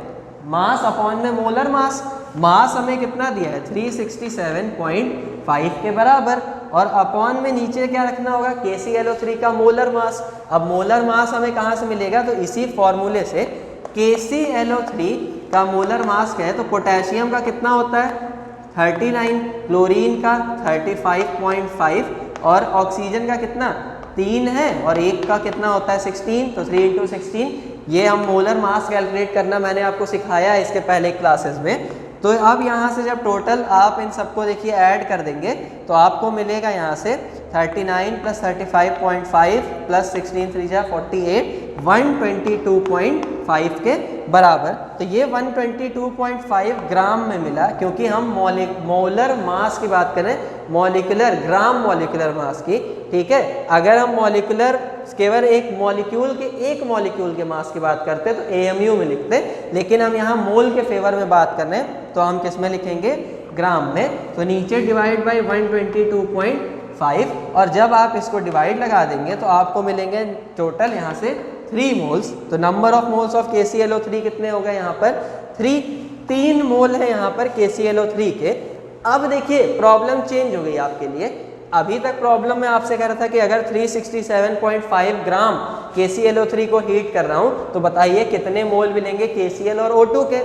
मास अपॉन में मोलर मास। मास हमें कितना दिया है 367.5 के बराबर, और अपॉन में नीचे क्या रखना होगा KClO3 का मोलर मास। अब मोलर मास हमें कहाँ से मिलेगा, तो इसी फॉर्मूले से KClO3 का मोलर मास क्या है, तो पोटेशियम का कितना होता है 39, क्लोरीन का 35.5 और ऑक्सीजन का कितना 3 है, और एक का कितना होता है 16, तो 3 × 16। ये हम मोलर मास कैलकुलेट करना मैंने आपको सिखाया है इसके पहले क्लासेस में। तो अब यहाँ से जब टोटल आप इन सबको देखिए ऐड कर देंगे तो आपको मिलेगा यहाँ से 39 + 35.5 + 16 3 जा 48, 122.5 के बराबर। तो ये 122.5 ग्राम में मिला, क्योंकि हम मोलर मास की बात करें, मॉलिक्यूलर ग्राम मॉलिक्यूलर मास की, ठीक है। अगर हम मॉलिक्यूलर केवल एक मॉलिक्यूल के मास की बात करते हैं तो AMU में लिखते, लेकिन हम यहाँ मोल के फेवर में बात कर रहे हैं तो हम किस में लिखेंगे, ग्राम में। तो नीचे डिवाइड बाई 122.5, और जब आप इसको डिवाइड लगा देंगे तो आपको मिलेंगे टोटल यहाँ से 3 मोल्स। तो number of moles of KClO3 कितने हो गए यहाँ पर 3 मोल है यहाँ पर KClO3 के। अब देखिए प्रॉब्लम चेंज हो गई आपके लिए। अभी तक प्रॉब्लम में आपसे कह रहा था कि अगर 367.5 ग्राम KClO3 को हीट कर रहा हूँ तो बताइए कितने मोल मिलेंगे KCl और O2 के।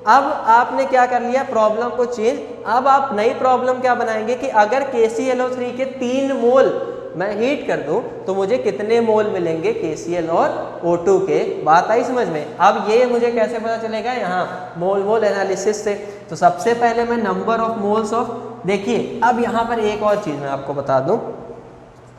अब आपने क्या कर लिया, प्रॉब्लम को चेंज। अब आप नई प्रॉब्लम क्या बनाएंगे कि अगर KClO3 के 3 मोल मैं हीट कर दूं तो मुझे कितने मोल मिलेंगे KCl और O2 के। बात आई समझ में। अब ये मुझे कैसे पता चलेगा, यहाँ मोल मोल एनालिसिस से। तो सबसे पहले मैं नंबर ऑफ मोल्स ऑफ देखिए अब यहाँ पर एक और चीज़ मैं आपको बता दूँ।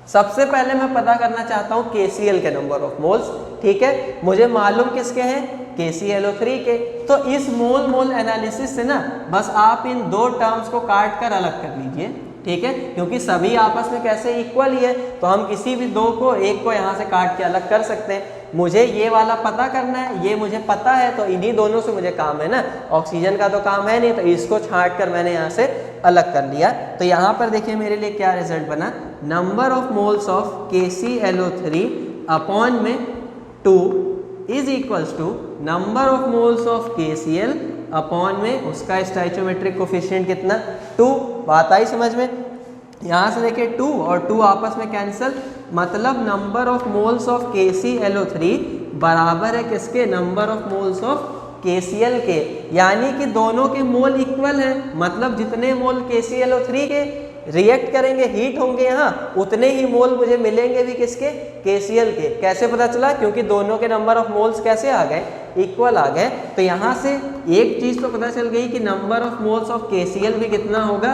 सबसे पहले मैं पता करना चाहता हूँ KCl के नंबर ऑफ मोल्स, ठीक है। मुझे मालूम किसके हैं, KClO3 के। तो इस मोल मोल एनालिसिस से ना बस आप इन दो टर्म्स को काट कर अलग कर लीजिए, ठीक है, क्योंकि सभी आपस में कैसे इक्वल ही है, तो हम किसी भी दो को एक को यहाँ से काट के अलग कर सकते हैं। मुझे ये वाला पता करना है, ये मुझे पता है, तो इन्हीं दोनों से मुझे काम है ना, ऑक्सीजन का तो काम है नहीं, तो इसको छांट कर मैंने यहाँ से अलग कर लिया। तो यहाँ पर देखिए मेरे लिए क्या रिजल्ट बना, number of moles of KClO3 upon में 2 is equals to number of moles of KCl upon में उसका स्टोइचोमेट्रिक कोफिशिएंट कितना, 2। बात आई समझ में। यहाँ से देखिए 2 और 2 आपस में कैंसिल, मतलब number of moles of KClO3 बराबर है किसके, number of moles of KCl के, यानी कि दोनों के मोल इक्वल हैं। मतलब जितने मोल KClO3 के रिएक्ट करेंगे, हीट होंगे यहाँ, उतने ही मोल मुझे मिलेंगे भी किसके, KCl के। कैसे पता चला, क्योंकि दोनों के नंबर ऑफ मोल्स कैसे आ गए, इक्वल आ गए। तो यहाँ से एक चीज़ तो पता चल गई कि number of moles of KCl भी कितना होगा,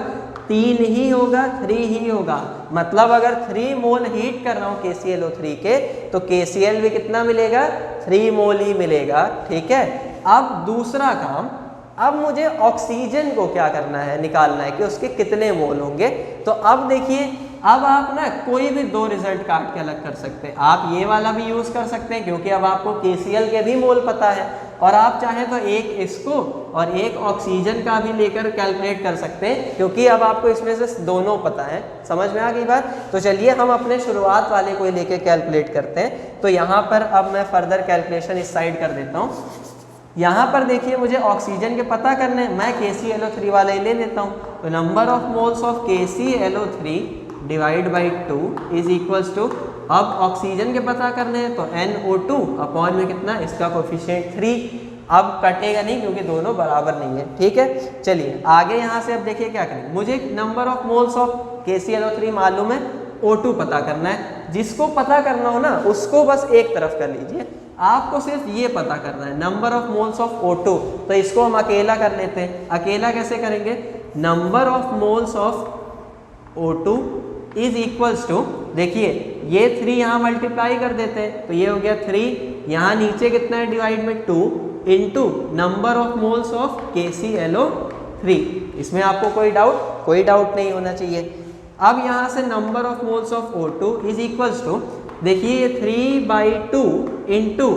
3 ही होगा, 3 ही होगा। मतलब अगर 3 मोल हीट कर रहा हूँ KClO3 के, तो KCl भी कितना मिलेगा, 3 मोल ही मिलेगा, ठीक है। अब दूसरा काम, अब मुझे ऑक्सीजन को क्या करना है, निकालना है कि उसके कितने मोल होंगे। तो अब देखिए, अब आप ना कोई भी दो रिजल्ट काट के अलग कर सकते हैं। आप ये वाला भी यूज़ कर सकते हैं, क्योंकि अब आपको KCl के भी मोल पता है, और आप चाहें तो एक इसको और एक ऑक्सीजन का भी लेकर कैलकुलेट कर सकते हैं, क्योंकि अब आपको इसमें से दोनों पता है। समझ में आ गई बात। तो चलिए हम अपने शुरुआत वाले को लेकर कैलकुलेट करते हैं। तो यहाँ पर अब मैं फर्दर कैलकुलेशन इस साइड कर देता हूँ। यहाँ पर देखिए मुझे ऑक्सीजन के पता करने हैं, मैं KClO3 वाला ही ले लेता हूँ। तो number of moles of KClO3 divide by 2 is equals to, अब ऑक्सीजन के पता करने हैं तो NO2 अपॉन में कितना, इसका कोफिशिएंट 3। अब कटेगा नहीं क्योंकि दोनों बराबर नहीं है, ठीक है। चलिए आगे यहाँ से अब देखिए क्या करें, मुझे number of moles of KClO3 मालूम है, O2 पता करना है। जिसको पता करना हो ना उसको बस एक तरफ कर लीजिए, आपको सिर्फ ये पता करना है number of moles of O2। तो इसको हम अकेला कर लेते हैं। अकेला कैसे करेंगे, number of moles of O2 is equals to, देखिए ये 3 यहाँ मल्टीप्लाई कर देते हैं, तो ये हो गया 3, यहाँ नीचे कितना है डिवाइड में 2 into number of moles of KClO3। इसमें आपको कोई डाउट नहीं होना चाहिए। अब यहाँ से number of moles of O2 is equals to, देखिए ये 3/2 इंटू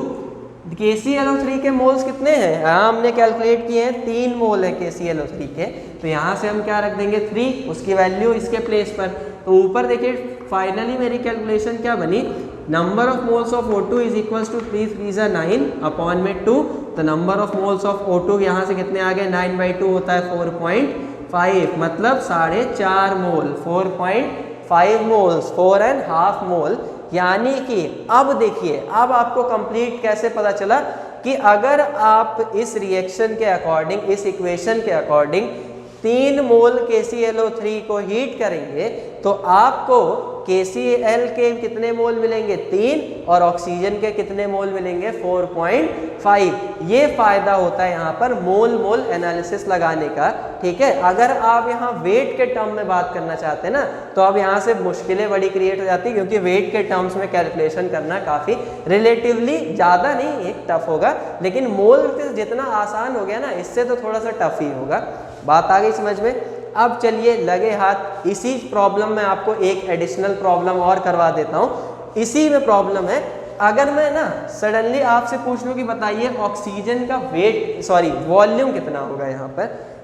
KClO3 के मोल्स कितने हैं, यहाँ हमने कैलकुलेट किए हैं 3 मोल है KClO3 के। तो यहाँ से हम क्या रख देंगे 3, उसकी वैल्यू इसके प्लेस पर। तो ऊपर देखिए फाइनली मेरी कैलकुलेशन क्या बनी, number of moles of O2 is equals to 3 3 जा 9 अपॉन में 2। तो number of moles of O2 यहाँ से कितने आ गए, 9/2 होता है 4.5, मतलब 4.5 मोल, 4.5 मोल्स, 4.5 मोल। यानी कि अब देखिए, अब आपको कंप्लीट कैसे पता चला कि अगर आप इस रिएक्शन के अकॉर्डिंग, इस इक्वेशन के अकॉर्डिंग 3 मोल KClO3 को हीट करेंगे तो आपको KCl के कितने मोल मिलेंगे, 3, और ऑक्सीजन के कितने मोल मिलेंगे, 4.5। ये फायदा होता है यहाँ पर मोल मोल एनालिसिस लगाने का, ठीक है। अगर आप यहाँ वेट के टर्म में बात करना चाहते हैं ना, तो अब यहाँ से मुश्किलें बड़ी क्रिएट हो जाती है, क्योंकि वेट के टर्म्स में कैलकुलेशन करना काफ़ी रिलेटिवली ज़्यादा नहीं, एक टफ होगा, लेकिन मोल जितना आसान हो गया ना, इससे तो थोड़ा सा टफ ही होगा। बात आ गई समझ में। अब चलिए लगे हाथ, इसी प्रॉब्लम में आपको एक एडिशनल प्रॉब्लम और करवा देता हूँ। इसी में प्रॉब्लम है, अगर मैं ना सडनली आपसे पूछ लूँ कि बताइए ऑक्सीजन का वेट, सॉरी वॉल्यूम कितना होगा,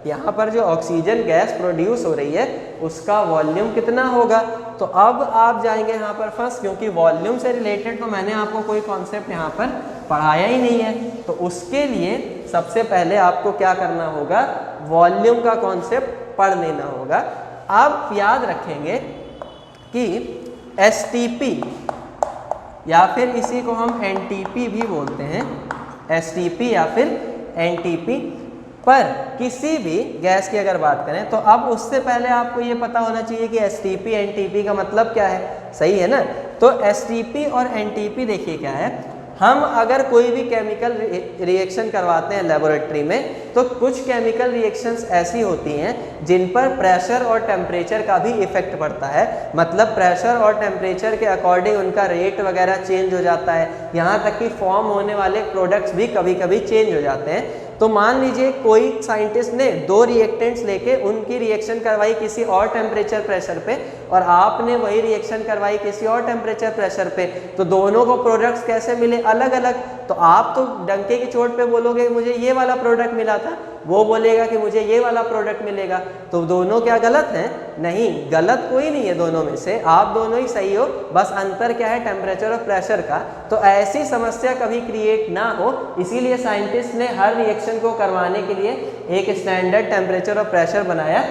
यहाँ पर जो ऑक्सीजन गैस प्रोड्यूस हो रही है उसका वॉल्यूम कितना होगा। तो अब आप जाएंगे यहाँ पर फर्स्ट, क्योंकि वॉल्यूम से रिलेटेड तो मैंने आपको कोई कॉन्सेप्ट यहाँ पर पढ़ाया ही नहीं है, तो उसके लिए सबसे पहले आपको क्या करना होगा, वॉल्यूम का कॉन्सेप्ट पढ़ लेना होगा। आप याद रखेंगे कि STP या फिर इसी को हम NTP भी बोलते हैं, STP या फिर NTP, पर किसी भी गैस की अगर बात करें तो अब उससे पहले आपको ये पता होना चाहिए कि STP NTP का मतलब क्या है, सही है ना। तो STP और NTP देखिए क्या है, हम अगर कोई भी केमिकल रिएक्शन करवाते हैं लेबोरेटरी में तो कुछ केमिकल रिएक्शंस ऐसी होती हैं जिन पर प्रेशर और टेम्परेचर का भी इफेक्ट पड़ता है, मतलब प्रेशर और टेम्परेचर के अकॉर्डिंग उनका रेट वगैरह चेंज हो जाता है, यहाँ तक कि फॉर्म होने वाले प्रोडक्ट्स भी कभी कभी चेंज हो जाते हैं। तो मान लीजिए कोई साइंटिस्ट ने दो रिएक्टेंट्स लेके उनकी रिएक्शन करवाई किसी और टेम्परेचर प्रेशर पे और आपने वही रिएक्शन करवाई किसी और टेम्परेचर प्रेशर पे, तो दोनों को प्रोडक्ट्स कैसे मिले अलग अलग। तो आप तो डंके की चोट पे बोलोगे मुझे ये वाला प्रोडक्ट मिला था, वो बोलेगा कि मुझे ये वाला प्रोडक्ट मिलेगा, तो दोनों क्या गलत हैं? नहीं, गलत कोई नहीं है दोनों में से, आप दोनों ही सही हो, बस अंतर क्या है टेम्परेचर और प्रेशर का। तो ऐसी समस्या कभी क्रिएट ना हो, इसीलिए साइंटिस्ट ने हर रिएक्शन को करवाने के लिए एक स्टैंडर्ड टेम्परेचर और प्रेशर बनाया।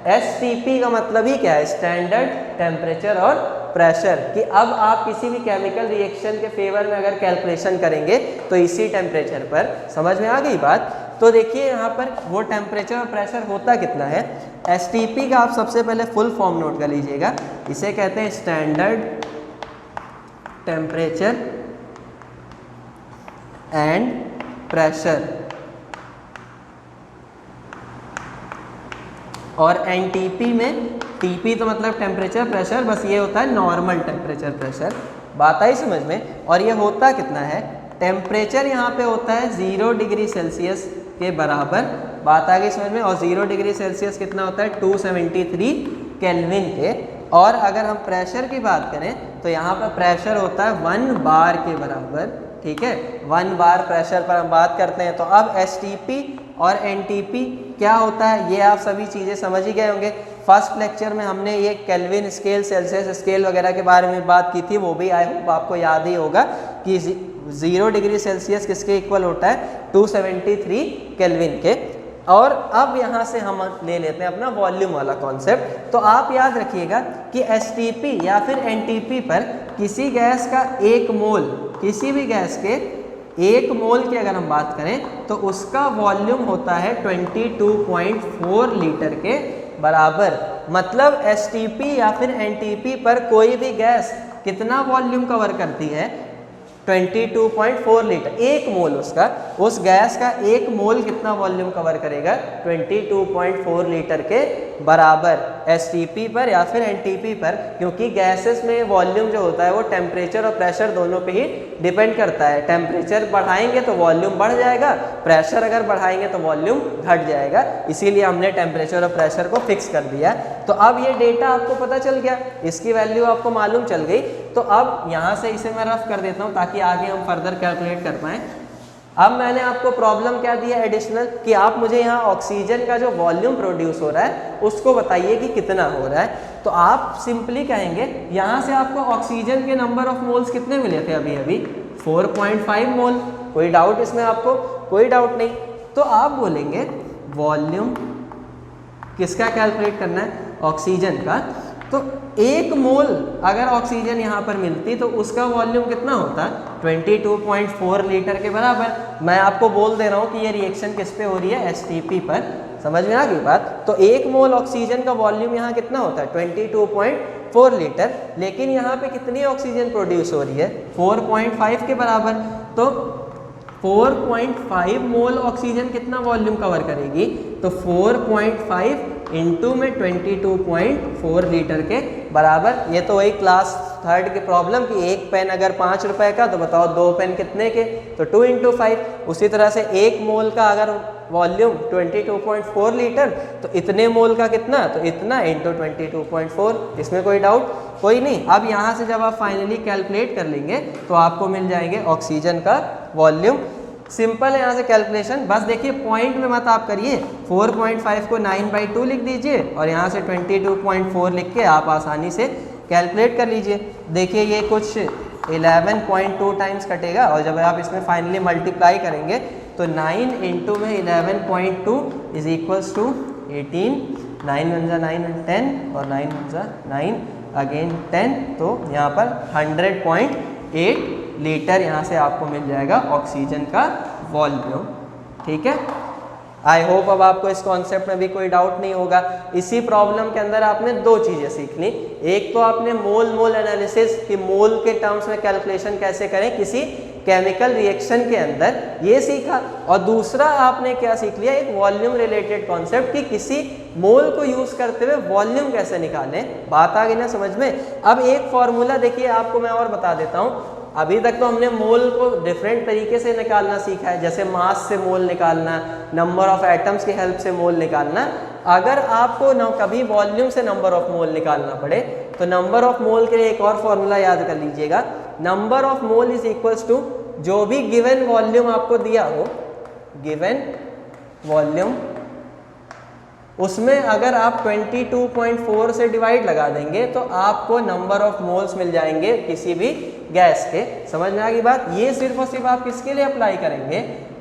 STP का मतलब ही क्या है? स्टैंडर्ड टेम्परेचर और प्रेशर, कि अब आप किसी भी केमिकल रिएक्शन के फेवर में अगर कैलकुलेशन करेंगे तो इसी टेम्परेचर पर। समझ में आ गई बात? तो देखिए यहाँ पर वो टेम्परेचर और प्रेशर होता कितना है। STP का आप सबसे पहले फुल फॉर्म नोट कर लीजिएगा, इसे कहते हैं स्टैंडर्ड टेम्परेचर एंड प्रेशर, और NTP में TP तो मतलब टेम्परेचर प्रेशर, बस ये होता है नॉर्मल टेम्परेचर प्रेशर। बात आई समझ में? और ये होता कितना है? टेम्परेचर यहाँ पे होता है 0 डिग्री सेल्सियस के बराबर, बात आ गई समझ में? और 0 डिग्री सेल्सियस कितना होता है? 273 केल्विन के। और अगर हम प्रेशर की बात करें तो यहाँ पर प्रेशर होता है 1 बार के बराबर, ठीक है, 1 बार प्रेशर पर हम बात करते हैं। तो अब STP और NTP क्या होता है ये आप सभी चीज़ें समझ ही गए होंगे। फर्स्ट लेक्चर में हमने ये केल्विन स्केल, सेल्सियस स्केल वगैरह के बारे में बात की थी, वो भी आई होप आपको याद ही होगा कि 0 डिग्री सेल्सियस किसके इक्वल होता है? 273 केल्विन के। और अब यहाँ से हम ले लेते हैं अपना वॉल्यूम वाला कॉन्सेप्ट। तो आप याद रखिएगा कि STP या फिर NTP पर किसी गैस का 1 मोल, किसी भी गैस के 1 मोल की अगर हम बात करें तो उसका वॉल्यूम होता है 22.4 लीटर के बराबर। मतलब STP या फिर NTP पर कोई भी गैस कितना वॉल्यूम कवर करती है? 22.4 लीटर। 1 मोल उसका, उस गैस का 1 मोल कितना वॉल्यूम कवर करेगा? 22.4 लीटर के बराबर STP पर या फिर NTP पर, क्योंकि गैसेस में वॉल्यूम जो होता है वो टेम्परेचर और प्रेशर दोनों पे ही डिपेंड करता है। टेम्परेचर बढ़ाएंगे तो वॉल्यूम बढ़ जाएगा, प्रेशर अगर बढ़ाएंगे तो वॉल्यूम घट जाएगा, इसीलिए हमने टेम्परेचर और प्रेशर को फिक्स कर दिया। तो अब ये डेटा आपको पता चल गया, इसकी वैल्यू आपको मालूम चल गई। तो अब यहाँ से इसे मैं रफ कर देता हूँ ताकि आगे हम फर्दर कैलकुलेट कर पाएँ। अब मैंने आपको प्रॉब्लम क्या दिया एडिशनल, कि आप मुझे यहाँ ऑक्सीजन का जो वॉल्यूम प्रोड्यूस हो रहा है उसको बताइए कि कितना हो रहा है। तो आप सिंपली कहेंगे, यहाँ से आपको ऑक्सीजन के नंबर ऑफ मोल्स कितने मिले थे? अभी अभी 4.5 मोल। कोई डाउट इसमें आपको? कोई डाउट नहीं। तो आप बोलेंगे वॉल्यूम किसका कैलकुलेट करना है? ऑक्सीजन का। तो 1 मोल अगर ऑक्सीजन यहाँ पर मिलती तो उसका वॉल्यूम कितना होता? 22.4 लीटर के बराबर। मैं आपको बोल दे रहा हूँ कि ये रिएक्शन किस पे हो रही है? STP पर। समझ में आ गई बात? तो 1 मोल ऑक्सीजन का वॉल्यूम यहाँ कितना होता है? 22.4 लीटर। लेकिन यहाँ पे कितनी ऑक्सीजन प्रोड्यूस हो रही है? 4.5 के बराबर। तो 4.5 मोल ऑक्सीजन कितना वॉल्यूम कवर करेगी? तो 4.5 इंटू में 22.4 लीटर के बराबर। ये तो वही क्लास 3rd की प्रॉब्लम कि एक पेन अगर 5 रुपए का तो बताओ 2 पेन कितने के? तो 2 इंटू 5। उसी तरह से 1 मोल का अगर वॉल्यूम 22.4 लीटर तो इतने मोल का कितना? तो इतना इंटू 22.4। इसमें कोई डाउट? कोई नहीं। अब यहाँ से जब आप फाइनली कैलकुलेट कर लेंगे तो आपको मिल जाएंगे ऑक्सीजन का वॉल्यूम। सिंपल है यहाँ से कैलकुलेशन। बस देखिए पॉइंट में मत आप करिए, 4.5 को 9/2 लिख दीजिए और यहाँ से 22.4 लिख के आप आसानी से कैलकुलेट कर लीजिए। देखिए ये कुछ 11.2 टाइम्स कटेगा और जब आप इसमें फाइनली मल्टीप्लाई करेंगे तो 9 इंटू में 11.2 इज इक्वल्स टू 18। 9 1 जा 9 10 और 9 1 जा 9 अगेन 10। तो यहाँ पर 100.8 लीटर यहाँ से आपको मिल जाएगा ऑक्सीजन का वॉल्यूम। ठीक है, आई होप अब आपको इस कॉन्सेप्ट में भी कोई डाउट नहीं होगा। इसी प्रॉब्लम के अंदर आपने 2 चीज़ें सीख ली। एक तो आपने मोल एनालिसिस कि मोल के टर्म्स में कैलकुलेशन कैसे करें किसी केमिकल रिएक्शन के अंदर, ये सीखा। और दूसरा आपने क्या सीख लिया, एक वॉल्यूम रिलेटेड कॉन्सेप्ट कि किसी मोल को यूज करते हुए वॉल्यूम कैसे निकालें। बात आ गई ना समझ में। अब एक फॉर्मूला देखिए आपको मैं और बता देता हूँ। अभी तक तो हमने मोल को डिफरेंट तरीके से निकालना सीखा है, जैसे मास से मोल निकालना, नंबर ऑफ एटम्स की हेल्प से मोल निकालना। अगर आपको कभी वॉल्यूम से नंबर ऑफ मोल निकालना पड़े तो नंबर ऑफ मोल के लिए एक और फॉर्मूला याद कर लीजिएगा। Number of mole is equals to जो भी गिवन वॉल्यूम आपको दिया हो, गिवन वॉल्यूम, उसमें अगर आप 22.4 से डिवाइड लगा देंगे तो आपको नंबर ऑफ मोल्स मिल जाएंगे किसी भी गैस के। समझ में आ गई बात। ये सिर्फ और सिर्फ आप किसके लिए अप्लाई करेंगे,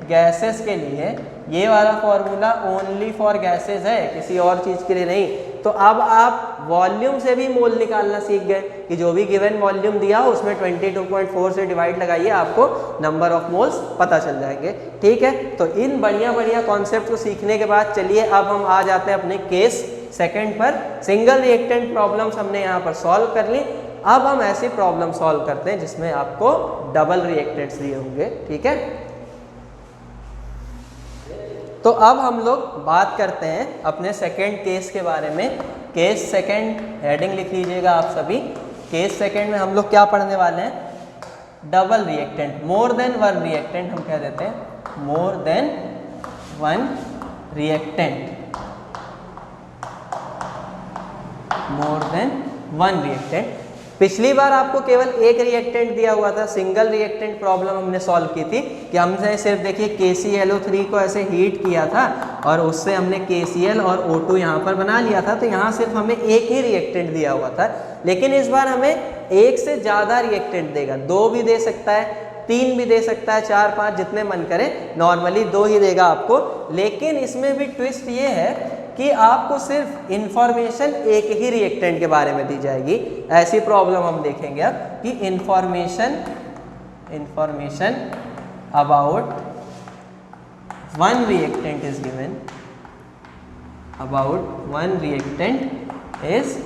गैसेस के लिए। ये वाला फॉर्मूला ओनली फॉर गैसेस है, किसी और चीज़ के लिए नहीं। तो अब आप वॉल्यूम से भी मोल निकालना सीख गए कि जो भी गिवन वॉल्यूम दिया हो उसमें 22.4 से डिवाइड लगाइए, आपको नंबर ऑफ मोल्स पता चल जाएंगे। ठीक है, तो इन बढ़िया बढ़िया कॉन्सेप्ट को सीखने के बाद चलिए अब हम आ जाते हैं अपने केस सेकंड पर। सिंगल रिएक्टेंट प्रॉब्लम्स हमने यहाँ पर सॉल्व कर ली। अब हम ऐसी प्रॉब्लम सॉल्व करते हैं जिसमें आपको डबल रिएक्टेंट्स दिए होंगे। ठीक है, तो अब हम लोग बात करते हैं अपने सेकंड केस के बारे में। केस सेकंड हेडिंग लिख लीजिएगा आप सभी। केस सेकंड में हम लोग क्या पढ़ने वाले हैं, double reactant, more than one reactant हम कह देते हैं, more than one reactant, more than one reactant. पिछली बार आपको केवल एक रिएक्टेंट दिया हुआ था, सिंगल रिएक्टेंट प्रॉब्लम हमने सॉल्व की थी कि हमने सिर्फ देखिए KClO3 को ऐसे हीट किया था और उससे हमने KCl और O2 यहाँ पर बना लिया था। तो यहाँ सिर्फ हमें एक ही रिएक्टेंट दिया हुआ था, लेकिन इस बार हमें एक से ज़्यादा रिएक्टेंट देगा। 2 भी दे सकता है, 3 भी दे सकता है, 4 5 जितने मन करे। नॉर्मली 2 ही देगा आपको, लेकिन इसमें भी ट्विस्ट ये है कि आपको सिर्फ इंफॉर्मेशन एक ही रिएक्टेंट के बारे में दी जाएगी। ऐसी प्रॉब्लम हम देखेंगे अब कि information about one reactant is given, about one reactant is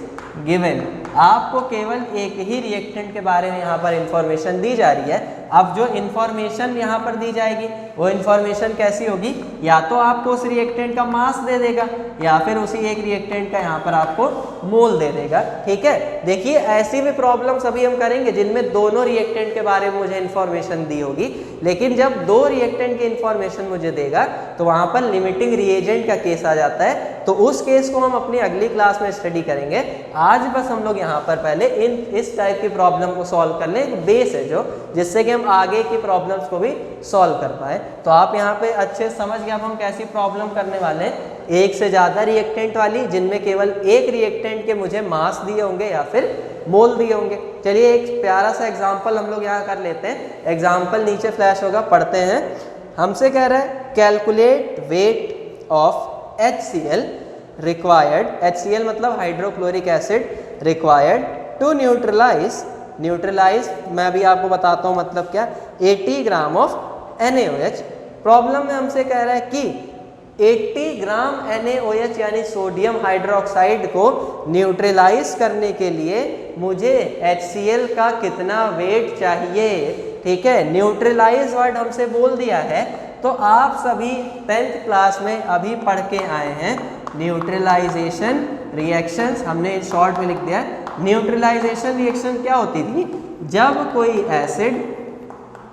given. आपको केवल एक ही रिएक्टेंट के बारे में यहाँ पर इंफॉर्मेशन दी जा रही है। अब जो इंफॉर्मेशन यहाँ पर दी जाएगी वो इंफॉर्मेशन कैसी होगी, या तो आपको उस रिएक्टेंट का मास दे देगा या फिर उसी एक रिएक्टेंट का यहाँ पर आपको मोल दे देगा। ठीक है, देखिए ऐसी भी प्रॉब्लम्स अभी हम करेंगे जिनमें दोनों रिएक्टेंट के बारे में मुझे इंफॉर्मेशन दी होगी, लेकिन जब 2 रिएक्टेंट की इंफॉर्मेशन मुझे देगा तो वहाँ पर लिमिटिंग रिएजेंट का केस आ जाता है। तो उस केस को हम अपनी अगली क्लास में स्टडी करेंगे। आज बस हम लोग यहाँ पर पहले इस टाइप की प्रॉब्लम को सॉल्व कर लें, एक बेस है जो, जिससे कि हम आगे की प्रॉब्लम्स को भी सॉल्व कर पाए। तो आप यहाँ पे अच्छे समझ गए अब हम कैसी प्रॉब्लम करने वाले हैं, एक से ज़्यादा रिएक्टेंट वाली, जिनमें केवल एक रिएक्टेंट के मुझे मास दिए होंगे या फिर मोल दिए होंगे। चलिए एक प्यारा सा एग्जाम्पल हम लोग यहाँ कर लेते हैं। एग्जाम्पल नीचे फ्लैश होगा, पढ़ते हैं। हमसे कह रहा है calculate weight of HCl required, HCl मतलब hydrochloric acid, required to neutralise, मैं भी आपको बताता हूँ मतलब क्या, 80 ग्राम ऑफ NaOH। प्रॉब्लम में हमसे कह रहा है कि 80 ग्राम NaOH यानी सोडियम हाइड्रोक्साइड को न्यूट्रलाइज करने के लिए मुझे HCl का कितना वेट चाहिए। ठीक है, न्यूट्रलाइज वर्ड हमसे बोल दिया है, तो आप सभी 10th क्लास में अभी पढ़ के आए हैं न्यूट्रलाइजेशन रिएक्शंस, हमने शॉर्ट में लिख दिया है। न्यूट्रलाइजेशन रिएक्शन क्या होती थी, जब कोई एसिड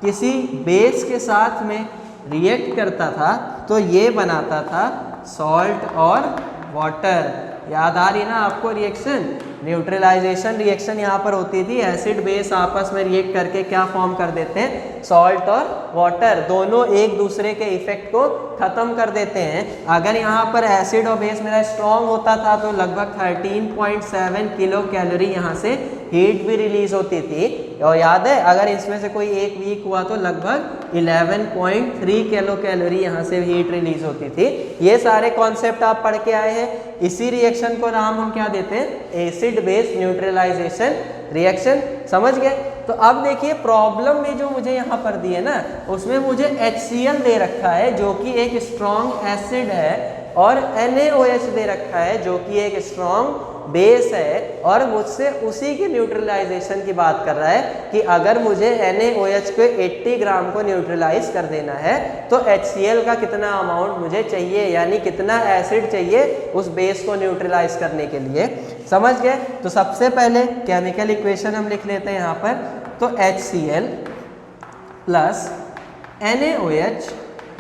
किसी बेस के साथ में रिएक्ट करता था तो ये बनाता था सॉल्ट और वाटर। याद आ रही ना आपको रिएक्शन, न्यूट्रलाइजेशन रिएक्शन यहाँ पर होती थी, एसिड बेस आपस में रिएक्ट करके क्या फॉर्म कर देते हैं, सॉल्ट और वाटर, दोनों एक दूसरे के इफेक्ट को खत्म कर देते हैं। अगर यहाँ पर एसिड और बेस मेरा स्ट्रॉन्ग होता था तो लगभग 13.7 किलो कैलोरी यहाँ से हीट भी रिलीज होती थी। और याद है अगर इसमें से कोई एक वीक हुआ तो लगभग 11.3 किलो कैलोरी यहाँ से हीट रिलीज होती थी। ये सारे कॉन्सेप्ट आप पढ़ के आए हैं। इसी रिएक्शन को नाम हम क्या देते हैं, एसिड बेस न्यूट्रलाइजेशन रिएक्शन। समझ गए। तो अब देखिए प्रॉब्लम में जो मुझे यहाँ पर दी है ना, उसमें मुझे HCl दे रखा है जो कि एक स्ट्रॉन्ग एसिड है, और NaOH दे रखा है जो कि एक स्ट्रॉन्ग बेस है और मुझसे उसी के न्यूट्रलाइजेशन की बात कर रहा है कि अगर मुझे NaOH को 80 ग्राम को न्यूट्रलाइज कर देना है तो HCl का कितना अमाउंट मुझे चाहिए, यानी कितना एसिड चाहिए उस बेस को न्यूट्रलाइज करने के लिए। समझ गए? तो सबसे पहले केमिकल इक्वेशन हम लिख लेते हैं यहाँ पर। तो HCl प्लस NaOH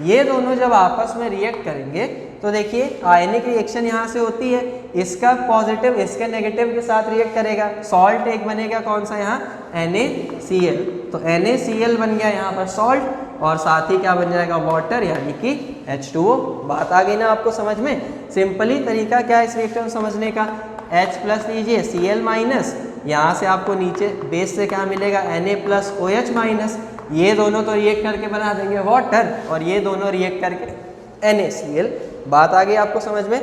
ये दोनों जब आपस में रिएक्ट करेंगे तो देखिए आयनिक रिएक्शन यहाँ से होती है, इसका पॉजिटिव इसके नेगेटिव के साथ रिएक्ट करेगा, सॉल्ट एक बनेगा कौन सा यहाँ NaCl, तो NaCl बन गया यहाँ पर सॉल्ट और साथ ही क्या बन जाएगा वाटर यानी कि H2O। बात आ गई ना आपको समझ में? सिंपली तरीका क्या है इस रिएक्शन को समझने का, H प्लस लीजिए Cl माइनस, यहाँ से आपको नीचे बेस से क्या मिलेगा Na प्लस OH माइनस, ये दोनों तो रिएक्ट करके बना देंगे वाटर और ये दोनों रिएक्ट करके NaCl। बात आ गई आपको समझ में?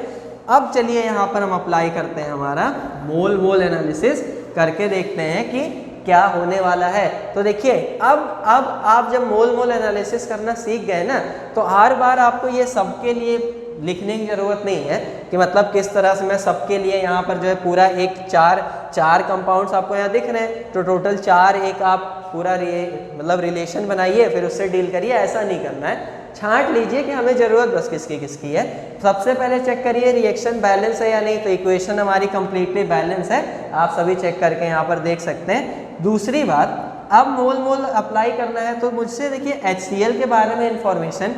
अब चलिए यहाँ पर हम अप्लाई करते हैं हमारा मोल मोल एनालिसिस करके देखते हैं कि क्या होने वाला है। तो देखिए अब आप जब मोल मोल एनालिसिस करना सीख गए ना तो हर बार आपको ये सबके लिए लिखने की ज़रूरत नहीं है कि मतलब किस तरह से मैं सबके लिए यहाँ पर जो है पूरा एक चार कंपाउंड्स आपको यहाँ दिख रहे हैं तो टोटल 4 एक आप पूरा मतलब रिलेशन बनाइए फिर उससे डील करिए, ऐसा नहीं करना है। छांट लीजिए कि हमें ज़रूरत बस किसकी किसकी है। सबसे पहले चेक करिए रिएक्शन बैलेंस है या नहीं, तो इक्वेशन हमारी कंप्लीटली बैलेंस है, आप सभी चेक करके यहाँ पर देख सकते हैं। दूसरी बात, अब मोल मोल अप्लाई करना है तो मुझसे देखिए HCl के बारे में इंफॉर्मेशन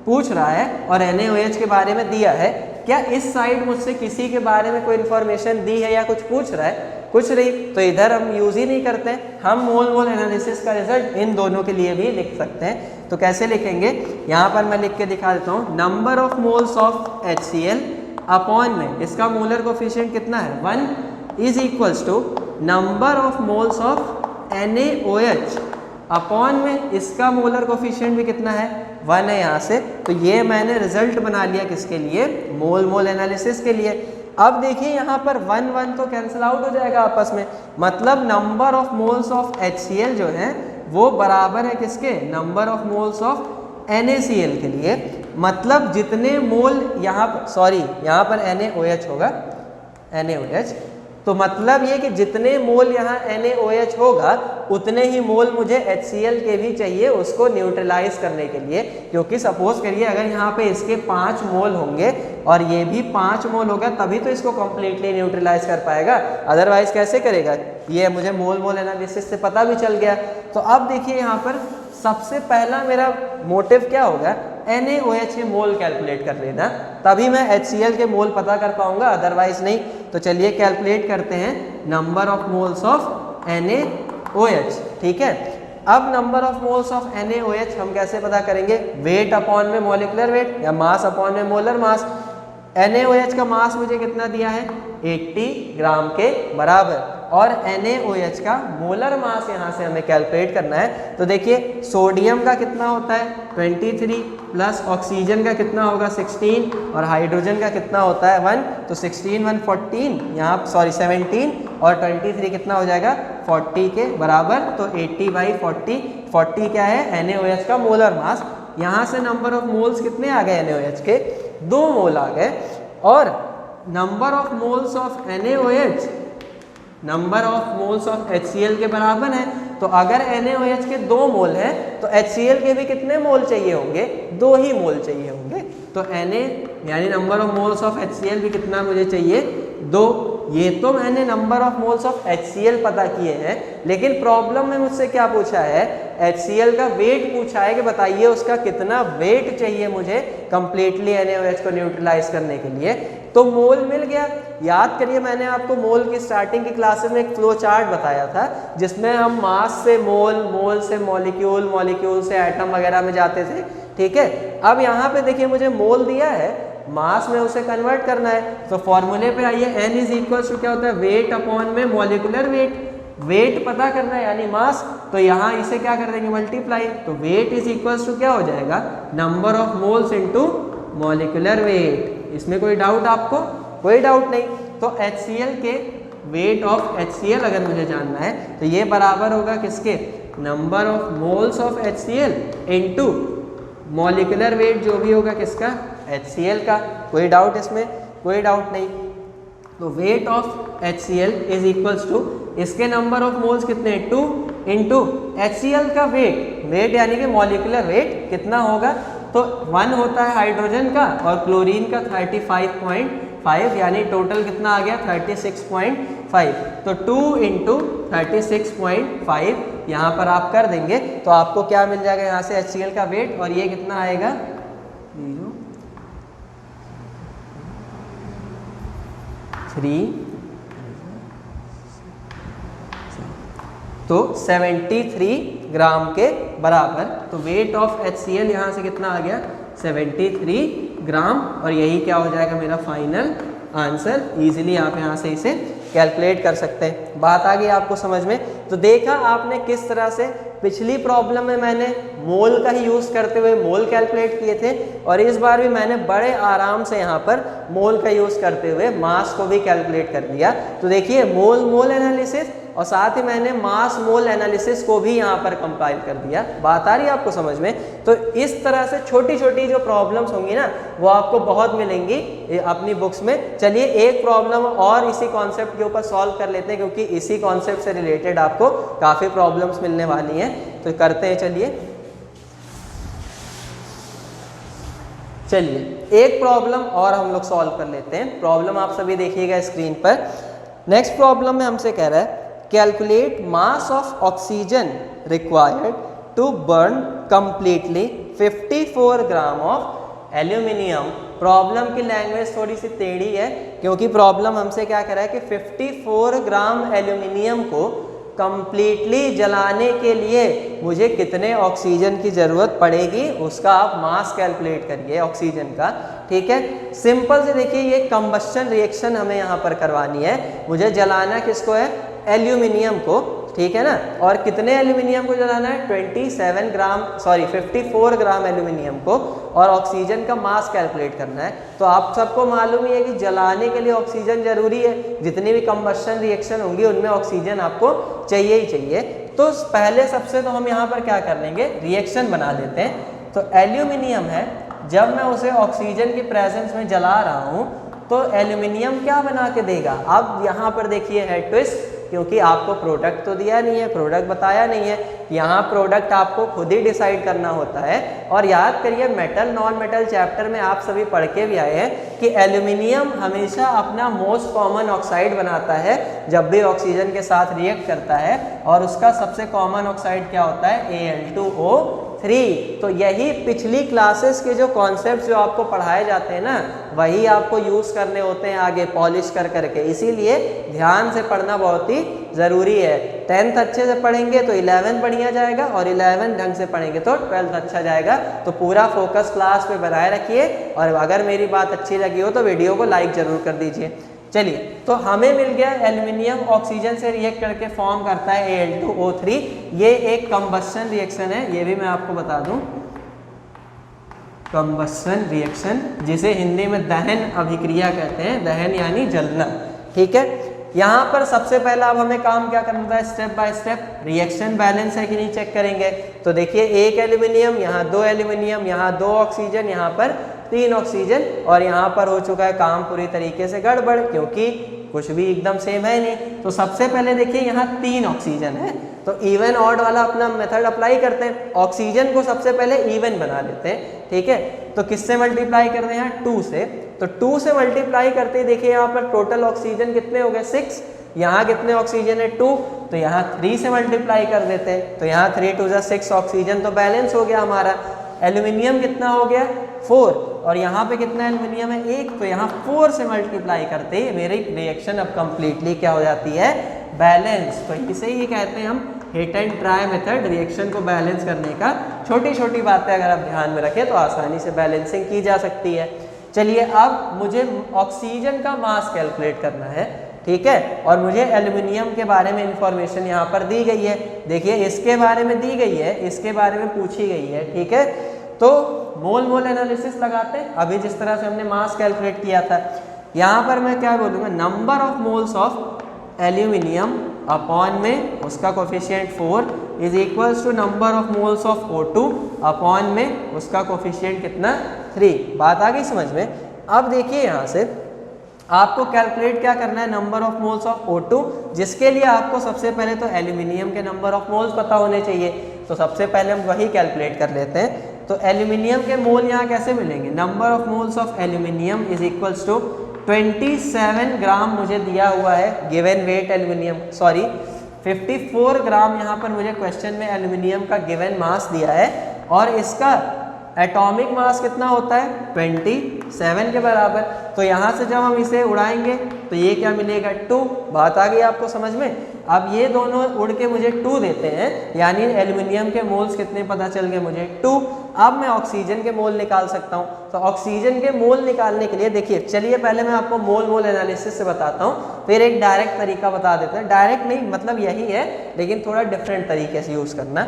पूछ रहा है और NaOH के बारे में दिया है। क्या इस साइड मुझसे किसी के बारे में कोई इन्फॉर्मेशन दी है या कुछ पूछ रहा है? कुछ नहीं, तो इधर हम यूज़ ही नहीं करते, हम मोल मोल एनालिसिस का रिजल्ट इन दोनों के लिए भी लिख सकते हैं। तो कैसे लिखेंगे, यहाँ पर मैं लिख के दिखा देता हूँ, number of moles of HCl upon में इसका मोलर कोफिशिएंट कितना है 1 is equals to number of moles of NaOH upon में इसका मोलर कोफिशिएंट भी कितना है 1 है यहाँ से। तो ये मैंने रिजल्ट बना लिया किसके लिए, मोल मोल एनालिसिस के लिए। अब देखिए यहाँ पर 1 1 तो कैंसिल आउट हो जाएगा आपस में, मतलब number of moles of HCl जो है वो बराबर है किसके, number of moles of NaCl के लिए। मतलब जितने मोल यहाँ पर यहाँ पर NaOH होगा NaOH, तो मतलब ये कि जितने मोल यहाँ NaOH होगा उतने ही मोल मुझे HCl के भी चाहिए उसको न्यूट्रलाइज करने के लिए। क्योंकि सपोज करिए अगर यहाँ पे इसके 5 मोल होंगे और ये भी 5 मोल होगा तभी तो इसको कम्प्लीटली न्यूट्रलाइज कर पाएगा, अदरवाइज कैसे करेगा। ये मुझे मोल मोल एनालिसिस से पता भी चल गया। तो अब देखिए यहाँ पर सबसे पहला मेरा मोटिव क्या होगा, NaOH के मोल कैलकुलेट कर लेना, तभी मैं HCl के मोल पता कर पाऊंगा, अदरवाइज नहीं। तो चलिए कैलकुलेट करते हैं number of moles of NaOH। ठीक है, अब number of moles of NaOH हम कैसे पता करेंगे, वेट अपॉन में मॉलिक्यूलर वेट या मास अपॉन में मोलर मास। NaOH का मास मुझे कितना दिया है 80 ग्राम के बराबर और NaOH का मोलर मास यहाँ से हमें कैलकुलेट करना है। तो देखिए सोडियम का कितना होता है 23 प्लस ऑक्सीजन का कितना होगा 16 और हाइड्रोजन का कितना होता है 1, तो 16 1 14 यहाँ 17 और 23 कितना हो जाएगा 40 के बराबर। तो 80/40, 40 क्या है NaOH का मोलर मास। यहाँ से नंबर ऑफ मोल्स कितने आ गए NaOH के 2 मोल आ गए और number of moles of NaOH number of moles of HCl के बराबर है। तो अगर NaOH के 2 मोल हैं तो HCl के भी कितने मोल चाहिए होंगे, 2 ही मोल चाहिए होंगे। तो Na यानी number of moles of HCl भी कितना मुझे चाहिए 2। ये तो मैंने number of moles of HCl पता किए हैं, लेकिन प्रॉब्लम में मुझसे क्या पूछा है, HCl का वेट पूछा है कि बताइए उसका कितना वेट चाहिए मुझे कंप्लीटली NaOH को न्यूट्रलाइज करने के लिए। तो मोल मिल गया। याद करिए मैंने आपको मोल की स्टार्टिंग की क्लासेस में एक फ्लो चार्ट बताया था जिसमें हम मास से मोल, मोल से मॉलिक्यूल, मॉलिक्यूल से एटम वगैरह में जाते थे। ठीक है, अब यहाँ पे देखिए मुझे मोल दिया है, मास में उसे कन्वर्ट करना है। तो फॉर्मूले पे आइए, n इज इक्वल्स टू क्या होता है वेट अपॉन में मॉलिक्यूलर वेट। वेट पता करना है यानी मास, तो यहाँ इसे क्या कर देंगे मल्टीप्लाई, तो वेट इज इक्वल्स टू क्या हो जाएगा number of moles into molecular weight. इसमें कोई डाउट आपको, कोई डाउट नहीं। तो HCl के वेट ऑफ HCl अगर मुझे जानना है तो ये बराबर होगा किसके, number of moles of HCl into molecular weight जो भी होगा किसका HCl का। कोई डाउट इसमें, कोई डाउट नहीं। तो weight of HCl is equals to, इसके नंबर ऑफ मोल्स कितने 2 इंटू HCl का वेट यानी कि मॉलिक्यूलर वेट कितना होगा, तो 1 होता है हाइड्रोजन का और क्लोरीन का 35.5 यानी टोटल कितना आ गया 36.5। तो 2 इंटू 36.5 यहाँ पर आप कर देंगे तो आपको क्या मिल जाएगा यहाँ से HCl का वेट, और ये कितना आएगा 3 तो 73 ग्राम के बराबर। तो वेट ऑफ HCl यहाँ से कितना आ गया 73 ग्राम, और यही क्या हो जाएगा मेरा फाइनल आंसर। इजीली आप यहाँ से इसे कैलकुलेट कर सकते हैं। बात आ गई आपको समझ में। तो देखा आपने किस तरह से पिछली प्रॉब्लम में मैंने मोल का ही यूज़ करते हुए मोल कैलकुलेट किए थे, और इस बार भी मैंने बड़े आराम से यहाँ पर मोल का यूज़ करते हुए मास को भी कैलकुलेट कर दिया। तो देखिए मोल एनालिसिस और साथ ही मैंने मास मोल एनालिसिस को भी यहाँ पर कंपाइल कर दिया। बात आ रही है आपको समझ में। तो इस तरह से छोटी छोटी जो प्रॉब्लम्स होंगी ना वो आपको बहुत मिलेंगी अपनी बुक्स में। चलिए एक प्रॉब्लम और इसी कॉन्सेप्ट के ऊपर सॉल्व कर लेते हैं, क्योंकि इसी कॉन्सेप्ट से रिलेटेड आपको काफ़ी प्रॉब्लम्स मिलने वाली हैं। तो करते हैं, चलिए एक प्रॉब्लम और हम लोग सॉल्व कर लेते हैं। प्रॉब्लम आप सभी देखिएगा स्क्रीन पर। नेक्स्ट प्रॉब्लम में हमसे कह रहा है calculate mass of oxygen required to burn completely 54 gram of aluminium. Problem की लैंग्वेज थोड़ी सी टेढ़ी है, क्योंकि प्रॉब्लम हमसे क्या कह रहा है कि 54 ग्राम एल्यूमिनियम को कंप्लीटली जलाने के लिए मुझे कितने ऑक्सीजन की ज़रूरत पड़ेगी, उसका आप मास कैलकुलेट करिए ऑक्सीजन का। ठीक है, सिंपल से देखिए ये कंबस्शन रिएक्शन हमें यहाँ पर करवानी है। मुझे जलाना किसको है, एल्यूमिनियम को, ठीक है ना। और कितने एल्यूमिनियम को जलाना है 54 ग्राम एल्यूमिनियम को, और ऑक्सीजन का मास कैलकुलेट करना है। तो आप सबको मालूम ही है कि जलाने के लिए ऑक्सीजन जरूरी है। जितनी भी कंबस्शन रिएक्शन होंगी उनमें ऑक्सीजन आपको चाहिए ही चाहिए। तो पहले सबसे तो हम यहाँ पर क्या कर लेंगे, रिएक्शन बना लेते हैं। तो एल्यूमिनियम है, जब मैं उसे ऑक्सीजन की प्रेजेंस में जला रहा हूँ तो एल्यूमिनियम क्या बना के देगा। अब यहाँ पर देखिए है ट्विस्ट, क्योंकि आपको प्रोडक्ट तो दिया नहीं है, प्रोडक्ट बताया नहीं है। यहाँ प्रोडक्ट आपको खुद ही डिसाइड करना होता है। और याद करिए मेटल नॉन मेटल चैप्टर में आप सभी पढ़ के भी आए हैं कि एल्यूमिनियम हमेशा अपना मोस्ट कॉमन ऑक्साइड बनाता है जब भी ऑक्सीजन के साथ रिएक्ट करता है, और उसका सबसे कॉमन ऑक्साइड क्या होता है Al2O3। तो यही पिछली क्लासेस के जो कॉन्सेप्ट जो आपको पढ़ाए जाते हैं ना, वही आपको यूज़ करने होते हैं आगे पॉलिश कर करके। इसीलिए ध्यान से पढ़ना बहुत ही ज़रूरी है। 10th अच्छे से पढ़ेंगे तो 11th बढ़िया जाएगा, और 11th ढंग से पढ़ेंगे तो 12th अच्छा जाएगा। तो पूरा फोकस क्लास पे बनाए रखिए, और अगर मेरी बात अच्छी लगी हो तो वीडियो को लाइक ज़रूर कर दीजिए। चलिए, तो हमें मिल गया एल्यूमिनियम ऑक्सीजन से रिएक्ट करके फॉर्म करता है Al2O3। ये एक कंबस्शन रिएक्शन है, ये भी मैं आपको बता दूं, कंबस्शन रिएक्शन, जिसे हिंदी में दहन अभिक्रिया कहते हैं। दहन यानी जलना। ठीक है, यहाँ पर सबसे पहला अब हमें काम क्या करना है, step by step reaction balance है कि नहीं चेक करेंगे। तो देखिए एक एल्यूमिनियम, यहाँ 2 एल्यूमिनियम, यहाँ 2 ऑक्सीजन, यहाँ पर 3 ऑक्सीजन, और यहाँ पर हो चुका है काम पूरी तरीके से गड़बड़, क्योंकि कुछ भी एकदम सेम है नहीं। तो सबसे पहले देखिए यहाँ 3 ऑक्सीजन है, तो इवन ऑड वाला अपना मेथड अप्लाई करते हैं। ऑक्सीजन को सबसे पहले इवन बना लेते हैं। ठीक है, तो किससे मल्टीप्लाई कर रहे हैं, 2 से। तो 2 से मल्टीप्लाई करते ही देखिए यहाँ पर टोटल ऑक्सीजन कितने हो गए 6, यहाँ कितने ऑक्सीजन है 2, तो यहाँ 3 से मल्टीप्लाई कर देते हैं। तो यहाँ 3 2 6 ऑक्सीजन, तो बैलेंस हो गया हमारा। एल्यूमिनियम कितना हो गया 4, और यहाँ पे कितना एल्यूमिनियम है 1, तो यहाँ 4 से मल्टीप्लाई करते ही मेरी रिएक्शन अब कंप्लीटली क्या हो जाती है, बैलेंस। तो इसे ही कहते हैं हम hit and try method, reaction को बैलेंस करने का। छोटी छोटी बातें अगर आप ध्यान में रखें तो आसानी से बैलेंसिंग की जा सकती है। चलिए, अब मुझे ऑक्सीजन का मास कैलकुलेट करना है। ठीक है, और मुझे एल्यूमिनियम के बारे में इंफॉर्मेशन यहाँ पर दी गई है। देखिए इसके बारे में दी गई है, इसके बारे में पूछी गई है। ठीक है, तो मोल एनालिसिस लगाते हैं। अभी जिस तरह से हमने मास कैलकुलेट किया था, यहाँ पर मैं क्या बोलूँगा, number of moles of aluminium upon में उसका coefficient 4 is equals to number of moles of O2 upon में उसका कोफिशिएंट कितना 3। बात आ गई समझ में। अब देखिए यहाँ से आपको कैलकुलेट क्या करना है, number of moles of O2, जिसके लिए आपको सबसे पहले तो एल्यूमिनियम के नंबर ऑफ मोल्स पता होने चाहिए। तो सबसे पहले हम वही कैलकुलेट कर लेते हैं। तो एल्यूमिनियम के मोल यहाँ कैसे मिलेंगे, number of moles of aluminium is equals to 27 gram मुझे दिया हुआ है given weight aluminium, sorry 54 gram यहाँ पर मुझे क्वेश्चन में एल्यूमिनियम का गिवन मास दिया है, और इसका एटॉमिक मास कितना होता है 27 के बराबर। तो यहाँ से जब हम इसे उड़ाएंगे तो ये क्या मिलेगा 2। बात आ गई आपको समझ में। अब ये दोनों उड़ के मुझे 2 देते हैं, यानी एल्यूमिनियम के मोल्स कितने पता चल गए मुझे 2। अब मैं ऑक्सीजन के मोल निकाल सकता हूँ। तो ऑक्सीजन के मोल निकालने के लिए देखिए, चलिए पहले मैं आपको मोल मोल एनालिसिस से बताता हूँ, फिर एक डायरेक्ट तरीका बता देते हैं। डायरेक्ट नहीं, मतलब यही है लेकिन थोड़ा डिफरेंट तरीके से यूज़ करना।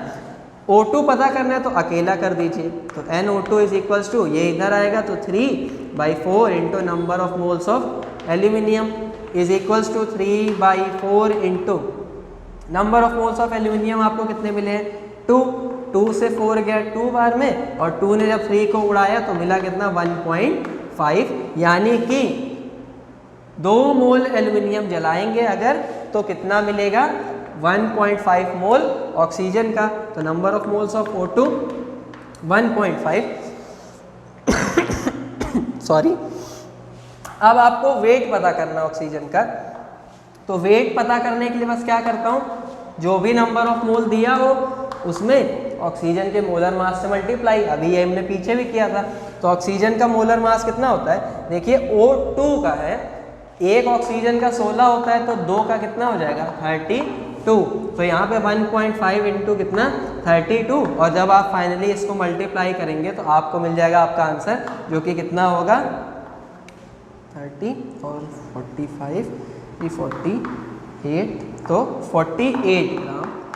O2 पता करना है तो अकेला कर दीजिए, तो NO2 इज इक्वल्स टू, ये इधर आएगा तो 3/4 into number of moles of aluminium is equals to 3/4 into number of moles of aluminium. आपको कितने मिले हैं 2 से 4 गया 2 बार में, और 2 ने जब 3 को उड़ाया तो मिला कितना 1.5, यानी कि 2 मोल एल्यूमिनियम जलाएंगे अगर तो कितना मिलेगा 1.5 मोल ऑक्सीजन का। तो number of moles of O2 1.5 sorry. अब आपको वेट पता करना ऑक्सीजन का, तो वेट पता करने के लिए बस क्या करता हूँ, जो भी नंबर ऑफ मोल दिया हो उसमें ऑक्सीजन के मोलर मास से मल्टीप्लाई। अभी ये हमने पीछे भी किया था। तो ऑक्सीजन का मोलर मास कितना होता है, देखिए O2 का है, एक ऑक्सीजन का 16 होता है, तो 2 का कितना हो जाएगा 32। तो यहाँ पे 1.5 इंटू कितना 32, और जब आप फाइनली इसको मल्टीप्लाई करेंगे तो आपको मिल जाएगा आपका आंसर, जो कि कितना होगा 30 और 45 48, तो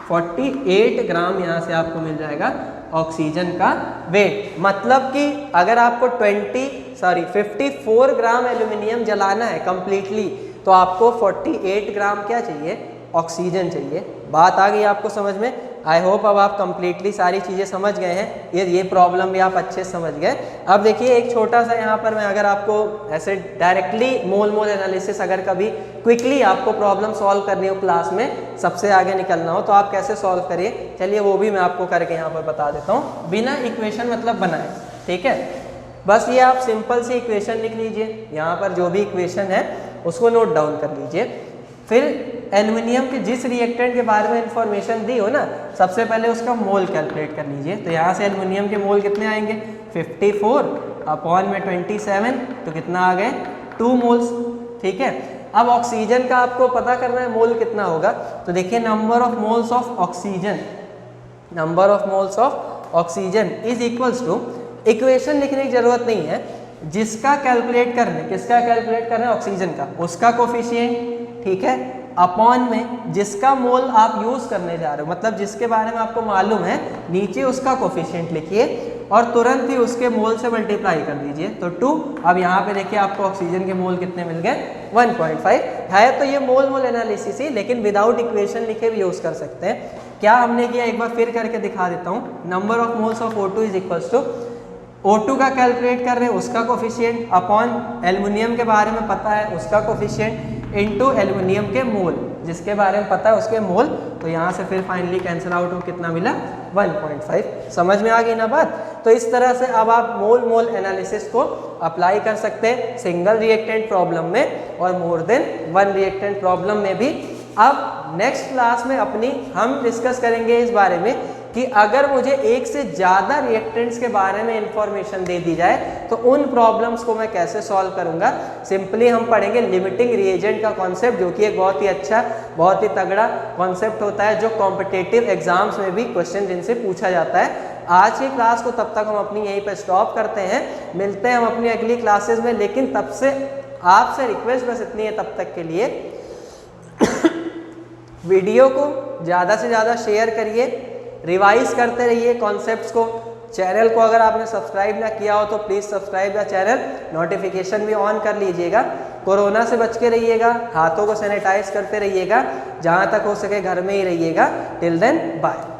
48 ग्राम यहाँ से आपको मिल जाएगा ऑक्सीजन का वेट। मतलब कि अगर आपको 54 ग्राम एल्यूमिनियम जलाना है कंप्लीटली, तो आपको 48 ग्राम क्या चाहिए, ऑक्सीजन चाहिए। बात आ गई आपको समझ में। आई होप अब आप कंप्लीटली सारी चीज़ें समझ गए हैं, ये प्रॉब्लम भी आप अच्छे से समझ गए। अब देखिए एक छोटा सा यहाँ पर मैं अगर आपको ऐसे डायरेक्टली मोल मोल एनालिसिस अगर कभी क्विकली आपको प्रॉब्लम सॉल्व करनी हो क्लास में, सबसे आगे निकलना हो, तो आप कैसे सॉल्व करिए, चलिए वो भी मैं आपको करके यहाँ पर बता देता हूँ, बिना इक्वेशन मतलब बनाए। ठीक है, बस ये आप सिंपल सी इक्वेशन लिख लीजिए, यहाँ पर जो भी इक्वेशन है उसको नोट डाउन कर लीजिए। फिर एल्युमिनियम के जिस रिएक्टेंट के बारे में इंफॉर्मेशन दी हो ना, सबसे पहले उसका मोल कैलकुलेट कर लीजिए। तो यहाँ से एल्युमिनियम के मोल कितने आएंगे 54 अपॉन में 27, तो कितना आ गए 2 मोल्स। ठीक है, अब ऑक्सीजन का आपको पता करना है मोल कितना होगा। तो देखिए number of moles of oxygen is equals to, equation लिखने की जरूरत नहीं है, जिसका कैलकुलेट करना है ऑक्सीजन का, उसका कोफिशिएंट, ठीक है, अपॉन में जिसका मोल आप यूज करने जा रहे हो, मतलब जिसके बारे में आपको मालूम है, नीचे उसका कोफिशिएंट लिखिए और तुरंत ही उसके मोल से मल्टीप्लाई कर दीजिए, तो 2। अब यहाँ पे देखिए आपको ऑक्सीजन के मोल कितने मिल गए 1.5 है। तो ये मोल मोल एनालिसिस ही, लेकिन विदाउट इक्वेशन लिखे भी यूज कर सकते हैं। क्या हमने किया एक बार फिर करके दिखा देता हूँ। Number of moles of O2 is equals to, O2 का कैलकुलेट कर रहे हैं उसका कोफिशिएंट अपॉन एल्युमिनियम के बारे में पता है उसका कोफिशिएंट इनटू एल्युमिनियम के मोल, जिसके बारे में पता है उसके मोल। तो यहाँ से फिर फाइनली कैंसिल आउट हो कितना मिला 1.5। समझ में आ गई ना बात। तो इस तरह से अब आप मोल मोल एनालिसिस को अप्लाई कर सकते हैं सिंगल रिएक्टेंट प्रॉब्लम में और more than one reactant problem में भी। अब नेक्स्ट क्लास में हम डिस्कस करेंगे इस बारे में कि अगर मुझे एक से ज़्यादा रिएक्टेंट्स के बारे में इंफॉर्मेशन दे दी जाए तो उन प्रॉब्लम्स को मैं कैसे सॉल्व करूंगा। सिंपली हम पढ़ेंगे लिमिटिंग रिएजेंट का कॉन्सेप्ट, जो कि एक बहुत ही अच्छा, बहुत ही तगड़ा कॉन्सेप्ट होता है, जो कॉम्पिटिटिव एग्जाम्स में भी क्वेश्चन जिनसे पूछा जाता है। आज की क्लास को तब तक हम अपनी यहीं पर स्टॉप करते हैं, मिलते हैं हम अपनी अगली क्लासेस में। लेकिन तब से आपसे रिक्वेस्ट बस इतनी है तब तक के लिए, वीडियो को ज़्यादा से ज़्यादा शेयर करिए, रिवाइज करते रहिए कॉन्सेप्ट्स को। चैनल को अगर आपने सब्सक्राइब ना किया हो तो please subscribe the channel, notification भी ऑन कर लीजिएगा। कोरोना से बच के रहिएगा, हाथों को सैनिटाइज करते रहिएगा, जहाँ तक हो सके घर में ही रहिएगा। Till then bye.